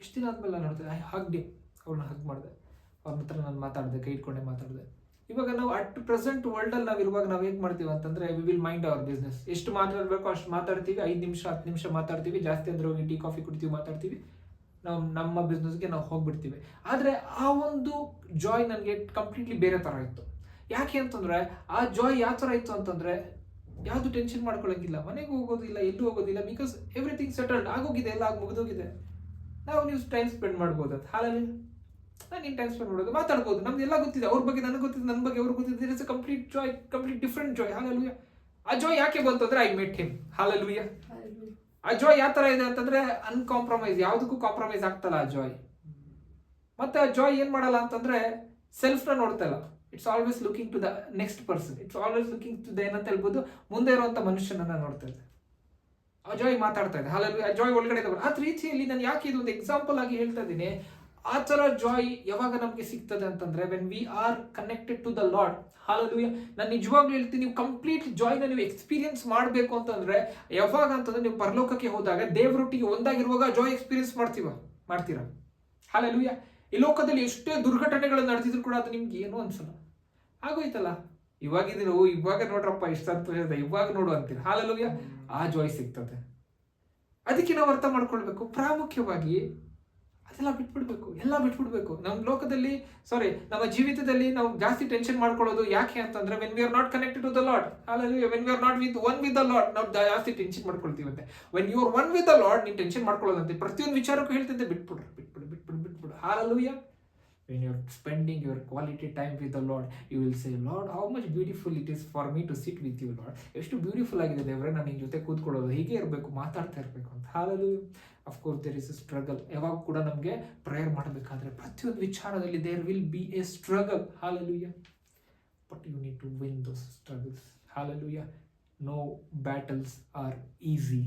ಎಷ್ಟು ದಿನ ಆದಮೇಲೆ ನೋಡ್ದೆ. ಅವ್ರನ್ನ ಹಗ್ ಮಾಡಿದೆ, ಅವ್ರ ಹತ್ರ ನಾನು ಮಾತಾಡಿದೆ, ಕೈ ಇಟ್ಕೊಂಡೆ ಮಾತಾಡಿದೆ. ಇವಾಗ ನಾವು ಅಟ್ ಪ್ರೆಸೆಂಟ್ ವರ್ಲ್ಡಲ್ಲಿ ನಾವು ಇರುವಾಗ ನಾವು ಹೇಗೆ ಮಾಡ್ತೀವಿ ಅಂತಂದರೆ, we will mind our business. ಎಷ್ಟು ಮಾತಾಡಬೇಕು ಅಷ್ಟು ಮಾತಾಡ್ತೀವಿ, 5 ನಿಮಿಷ 10 ನಿಮಿಷ ಮಾತಾಡ್ತೀವಿ, ಜಾಸ್ತಿ ಅಂದರೆ ಹೋಗಿ ಟೀ ಕಾಫಿ ಕುಡಿತೀವಿ, ಮಾತಾಡ್ತೀವಿ, ನಾವು ನಮ್ಮ ಬಿಸ್ನೆಸ್ಗೆ ನಾವು ಹೋಗ್ಬಿಡ್ತೀವಿ. ಆದರೆ ಆ ಒಂದು ಜಾಯ್ ನನಗೆ ಕಂಪ್ಲೀಟ್ಲಿ ಬೇರೆ ಥರ ಇತ್ತು. ಯಾಕೆ ಅಂತಂದರೆ ಆ ಜಾಯ್ ಯಾವ ಥರ ಇತ್ತು ಅಂತಂದರೆ, ಯಾವುದು ಟೆನ್ಷನ್ ಮಾಡ್ಕೊಳ್ಳೋಂಗಿಲ್ಲ, ಮನೆಗೆ ಹೋಗೋದಿಲ್ಲ, ಎಲ್ಲೂ ಹೋಗೋದಿಲ್ಲ, ಬಿಕಾಸ್ ಎವ್ರಿಥಿಂಗ್ ಸೆಟಲ್ಡ್ ಆಗೋಗಿದೆ, ಎಲ್ಲ ಮುಗಿದೋಗಿದೆ. ನೀವು ಟೈಮ್ ಸ್ಪೆಂಡ್ ಮಾಡ್ಬೋದು ಅಂತ. ಹಾಲಲ್ಲಿ ನೀನು ಟೈಮ್ ಸ್ಪೆಂಡ್ ಮಾಡೋದು, ಮಾತಾಡ್ಬೋದು, ನಮ್ದು ಎಲ್ಲ ಗೊತ್ತಿದೆ, ಅವ್ರ ಬಗ್ಗೆ ನನಗೆ ಗೊತ್ತಿದೆ, ನನ್ನ ಬಗ್ಗೆ ಅವ್ರಿಗೆ ಗೊತ್ತಿದೆ. It's a complete Joy, complete different Joy. Hallelujah. ಆ ಜಾಯ್ ಯಾಕೆ ಬಂತು ಅಂದರೆ ಐ ಮೆಟ್ ಹಿಮ್. ಹಾಲೆಲೂಯಾ. ಆ ಜಾಯ್ ಯಾವ ಥರ ಇದೆ ಅಂತಂದರೆ ಅನ್ಕಾಂಪ್ರಮೈಸ್, ಯಾವುದಕ್ಕೂ ಕಾಂಪ್ರಮೈಸ್ ಆಗ್ತಲ್ಲ ಆ ಜಾಯ್. ಮತ್ತೆ ಆ ಜಾಯ್ ಏನು ಮಾಡಲ್ಲ ಅಂತಂದರೆ ಸೆಲ್ಫ್ನ ನೋಡ್ತಾ ಇಲ್ಲ. It's always looking to the next person. It's always looking to the ಏನಂತ ಹೇಳ್ಬೋದು, ಮುಂದೆ ಇರುವಂಥ ಮನುಷ್ಯನನ್ನು ನೋಡ್ತಾ ಇದೆ. ಆ ಜಾಯ್ ಮಾತಾಡ್ತಾ ಇದೆ. ಹಾಲೆಲೂಯಾ. ಆ ಜಾಯ್ ಒಳಗಡೆ ಆ ರೀತಿಯಲ್ಲಿ ನಾನು ಯಾಕೆ ಇದು ಒಂದು ಎಕ್ಸಾಂಪಲ್ ಆಗಿ ಹೇಳ್ತಾ ಇದ್ದೀನಿ. ಆ ಥರ ಜಾಯ್ ಯಾವಾಗ ನಮಗೆ ಸಿಗ್ತದೆ ಅಂತಂದರೆ when we are connected to the Lord. Hallelujah. ನಾನು ನಿಜವಾಗ್ಲೂ ಹೇಳ್ತೀನಿ, ನೀವು ಕಂಪ್ಲೀಟ್ ಜಾಯ್ನ ನೀವು ಎಕ್ಸ್ಪೀರಿಯನ್ಸ್ ಮಾಡಬೇಕು ಅಂತಂದರೆ ಯಾವಾಗ ಅಂತಂದರೆ ನೀವು ಪರಲೋಕಕ್ಕೆ ಹೋದಾಗ ದೇವರೊಟ್ಟಿಗೆ ಒಂದಾಗಿರುವಾಗ ಜಾಯ್ ಎಕ್ಸ್ಪೀರಿಯನ್ಸ್ ಮಾಡ್ತೀರಾ. ಹಾಲೆಲೂಯಾ. ಈ ಲೋಕದಲ್ಲಿ ಎಷ್ಟೇ ದುರ್ಘಟನೆಗಳು ನಡೆದಿದ್ರು ಕೂಡ ಅದು ನಿಮ್ಗೆ ಏನೂ ಅನ್ಸಲ್ಲ. ಆಗೋಯ್ತಲ್ಲ, ಇವಾಗ ನೋಡ್ರಪ್ಪ ಇಷ್ಟು ಸಂತೋಷ ಇದೆ, ಇವಾಗ ನೋಡು ಅಂತೀರ. ಹಾಲೆಲೂಯಾ. ಆ ಜಾಯ್ ಸಿಗ್ತದೆ. ಅದಕ್ಕೆ ನಾವು ಅರ್ಥ ಮಾಡ್ಕೊಳ್ಬೇಕು, ಪ್ರಾಮುಖ್ಯವಾಗಿ ಅದೆಲ್ಲ ಬಿಟ್ಬಿಡ್ಬೇಕು. ನಮ್ಮ ಲೋಕದಲ್ಲಿ ನಮ್ಮ ಜೀವಿತದಲ್ಲಿ ನಾವು ಜಾಸ್ತಿ ಟೆನ್ಷನ್ ಮಾಡ್ಕೊಳ್ಳೋದು ಯಾಕೆ ಅಂತಂದ್ರೆ when we are not connected to the Lord. Hallelujah. When we are not one with the Lord, ನಾವು ಜಾಸ್ತಿ ಟೆನ್ಷನ್ ಮಾಡ್ಕೊಳ್ತೀವಂತೆ. When you are one with the Lord, ನೀವು ಟೆನ್ಷನ್ ಮಾಡ್ಕೊಳ್ಳೋದಂತೆ. ಪ್ರತಿಯೊಂದು ವಿಚಾರಕ್ಕೂ ಹೇಳ್ತಿದ್ದೆ, ಬಿಟ್ಬಿಡು. Hallelujah. When you're spending your quality time with the Lord, you will say, Lord, how much beautiful it is for me to sit with you, Lord. ಎಷ್ಟು beautiful ಆಗಿದೆ ದೇವರೇ, ನಾನು ನಿನ್ನ ಜೊತೆ ಕೂತ್ಕೊಳ್ಳೋದು, ಹೀಗೆ ಇರಬೇಕು, ಮಾತಾಡ್ತಾ ಇರಬೇಕು ಅಂತ. Hallelujah. Of course there is a struggle. ಯಾವಾಗ ಕೂಡ ನಮಗೆ ಪ್ರೇಯರ್ ಮಾಡಬೇಕಾದ್ರೆ ಪ್ರತಿಯೊಂದು ವಿಚಾರದಲ್ಲಿ there will be a struggle. Hallelujah. But you need to win those struggles. Hallelujah. No battles are easy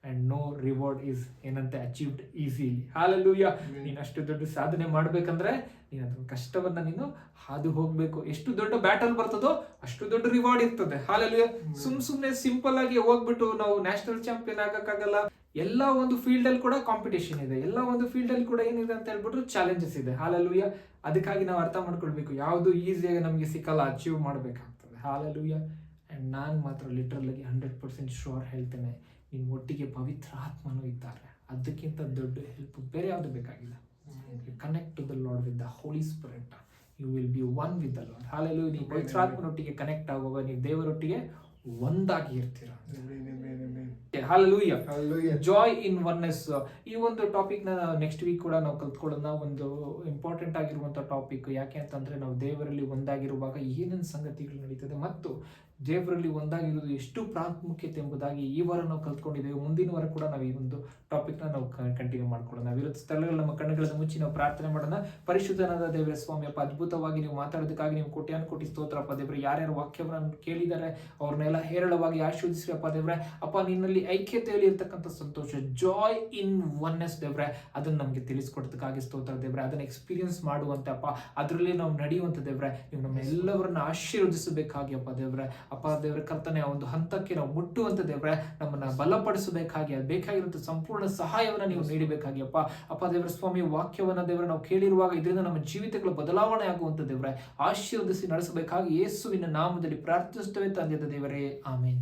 and no reward is ಏನಂತೆ ಅಚೀವ್ಡ್ ಈಸಿಲಿ. ಹಾಲೆಲೂಯಾ. ನೀನು ಅಷ್ಟು ದೊಡ್ಡ ಸಾಧನೆ ಮಾಡಬೇಕಂದ್ರೆ ನೀನು ಅದರ ಕಷ್ಟವನ್ನ ನೀನು ಹಾದು ಹೋಗ್ಬೇಕು. ಎಷ್ಟು ದೊಡ್ಡ ಬ್ಯಾಟಲ್ ಬರ್ತದೋ ಅಷ್ಟು ದೊಡ್ಡ ರಿವಾರ್ಡ್ ಇರ್ತದೆ. ಹಾಲೆಲೂಯಾ. ಸುಮ್ಮನೆ ಸಿಂಪಲ್ ಆಗಿ ಹೋಗ್ಬಿಟ್ಟು ನಾವು ನ್ಯಾಷನಲ್ ಚಾಂಪಿಯನ್ ಆಗಕ್ಕಾಗಲ್ಲ, ಎಲ್ಲ ಒಂದು ಫೀಲ್ಡಲ್ಲಿ ಕೂಡ ಕಾಂಪಿಟೇಷನ್ ಇದೆ, ಎಲ್ಲ ಒಂದು ಫೀಲ್ಡಲ್ಲಿ ಕೂಡ ಏನಿದೆ ಅಂತ ಹೇಳ್ಬಿಟ್ರೆ ಚಾಲೆಂಜಸ್ ಇದೆ. ಹಾಲೆಲೂಯ. ಅದಕ್ಕಾಗಿ ನಾವು ಅರ್ಥ ಮಾಡ್ಕೊಳ್ಬೇಕು, ಯಾವುದು ಈಸಿಯಾಗಿ ನಮಗೆ ಸಿಕ್ಕಲ್ಲ, ಅಚೀವ್ ಮಾಡಬೇಕಾಗ್ತದೆ. ಹಾಲೆಲೂಯ. ಆ್ಯಂಡ್ ನಾನು ಮಾತ್ರ ಲಿಟ್ರಲಾಗಿ 100% ಶೋರ್ ಹೇಳ್ತೇನೆ, ನಿಮ್ಮ ಒಟ್ಟಿಗೆ ಪವಿತ್ರ ಆತ್ಮನೂ ಇದ್ದಾರೆ. ಅದಕ್ಕಿಂತ ದೊಡ್ಡ ಹೆಲ್ಪ್ ಬೇರೆ ಯಾವುದು ಬೇಕಾಗಿಲ್ಲ. Connect to the Lord with the Holi spirit, you will be one with the Lord. Hallelujah. ನೀವು ಪವಿತ್ರ ಆತ್ಮನೊಟ್ಟಿಗೆ ಕನೆಕ್ಟ್ ಆಗುವಾಗ ನೀವು ದೇವರೊಟ್ಟಿಗೆ ಒಂದಾಗಿ ಇರ್ತೀರ. ಹಾಲೆಲೂಯ. Joy in oneness. ಈ ಒಂದು ಟಾಪಿಕ್ ನ ನೆಕ್ಸ್ಟ್ ವೀಕ್ ಕೂಡ ನಾವು ಕಲ್ತ್ಕೊಳ್ಳೋಣ. ಒಂದು ಇಂಪಾರ್ಟೆಂಟ್ ಆಗಿರುವಂತ ಟಾಪಿಕ್. ಯಾಕೆ ಅಂತಂದ್ರೆ ನಾವು ದೇವರಲ್ಲಿ ಒಂದಾಗಿರುವಾಗ ಏನೇನು ಸಂಗತಿಗಳು ನಡೀತದೆ ಮತ್ತು ದೇವರಲ್ಲಿ ಒಂದಾಗಿರುವುದು ಎಷ್ಟು ಪ್ರಾಮುಖ್ಯತೆ ಎಂಬುದಾಗಿ ಈ ವಾರ ನಾವು ಕಲ್ತ್ಕೊಂಡಿದ್ದೇವೆ. ಮುಂದಿನ ವಾರ ಕೂಡ ನಾವು ಈ ಒಂದು ಟಾಪಿಕ್ ನಾವು ಕಂಟಿನ್ಯೂ ಮಾಡ್ಕೊಳ್ಳೋಣ. ವಿರುದ್ಧ ಸ್ಥಳಗಳು ನಮ್ಮ ಕಣ್ಣುಗಳನ್ನು ಮುಚ್ಚಿ ನಾವು ಪ್ರಾರ್ಥನೆ ಮಾಡೋಣ. ಪರಿಶುದ್ಧನಾದ ದೇವರ ಸ್ವಾಮಿ ಅಪ್ಪ, ಅದ್ಭುತವಾಗಿ ನೀವು ಮಾತಾಡೋದಕ್ಕಾಗಿ ನೀವು ಕೋಟಿ ಸ್ತೋತ್ರಪ್ಪ ದೇವರೇ. ಯಾರ್ಯಾರು ವಾಕ್ಯವನ್ನು ಕೇಳಿದ್ದಾರೆ ಅವ್ರನ್ನೆಲ್ಲ ಹೇರಳವಾಗಿ ಆಶೀರ್ವದಿಸ್ರಿ ಅಪ್ಪ ದೇವರೇ. ಅಪ್ಪ, ನಿನ್ನಲ್ಲಿ ಐಕ್ಯತೆಯಲ್ಲಿ ಇರ್ತಕ್ಕಂಥ ಸಂತೋಷ, ಜಾಯ್ ಇನ್ ಒನ್ನೆಸ್ ದೇವರೇ, ಅದನ್ನು ನಮಗೆ ತಿಳಿಸ್ಕೊಡೋದಕ್ಕಾಗಿ ಸ್ತೋತ್ರ ದೇವರೇ. ಅದನ್ನು ಎಕ್ಸ್ಪೀರಿಯನ್ಸ್ ಮಾಡುವಂತೆ ಅಪ್ಪ, ಅದರಲ್ಲಿ ನಾವು ನಡೆಯುವಂಥ ದೇವರೇ, ನೀವು ನಮ್ಮ ಎಲ್ಲವರನ್ನ ಆಶೀರ್ವದಿಸಬೇಕಾಗಿ ಅಪ್ಪ ದೇವರೇ. ಅಪ್ಪ ದೇವರ ಕರ್ತನೆ, ಆ ಒಂದು ಹಂತಕ್ಕೆ ನಾವು ಮುಟ್ಟುವಂತ ದೇವರೇ, ನಮ್ಮನ್ನ ಬಲಪಡಿಸಬೇಕಾಗಿ, ಅದು ಬೇಕಾಗಿರುವಂತ ಸಂಪೂರ್ಣ ಸಹಾಯವನ್ನ ನೀವು ನೀಡಬೇಕಾಗಿ ಅಪ್ಪ. ಅಪ್ಪ ದೇವರ ಸ್ವಾಮಿ, ವಾಕ್ಯವನ್ನ ದೇವರ ನಾವು ಕೇಳಿರುವಾಗ ಇದರಿಂದ ನಮ್ಮ ಜೀವಿತಗಳ ಬದಲಾವಣೆ ಆಗುವಂತ ದೇವರೇ, ಆಶೀರ್ವದಿಸಿ ನಡೆಸಬೇಕಾಗಿ ಯೇಸುವಿನ ನಾಮದಲ್ಲಿ ಪ್ರಾರ್ಥಿಸುತ್ತೇವೆ ತಂದೆಯ ದೇವರೇ, ಆಮೇನ್.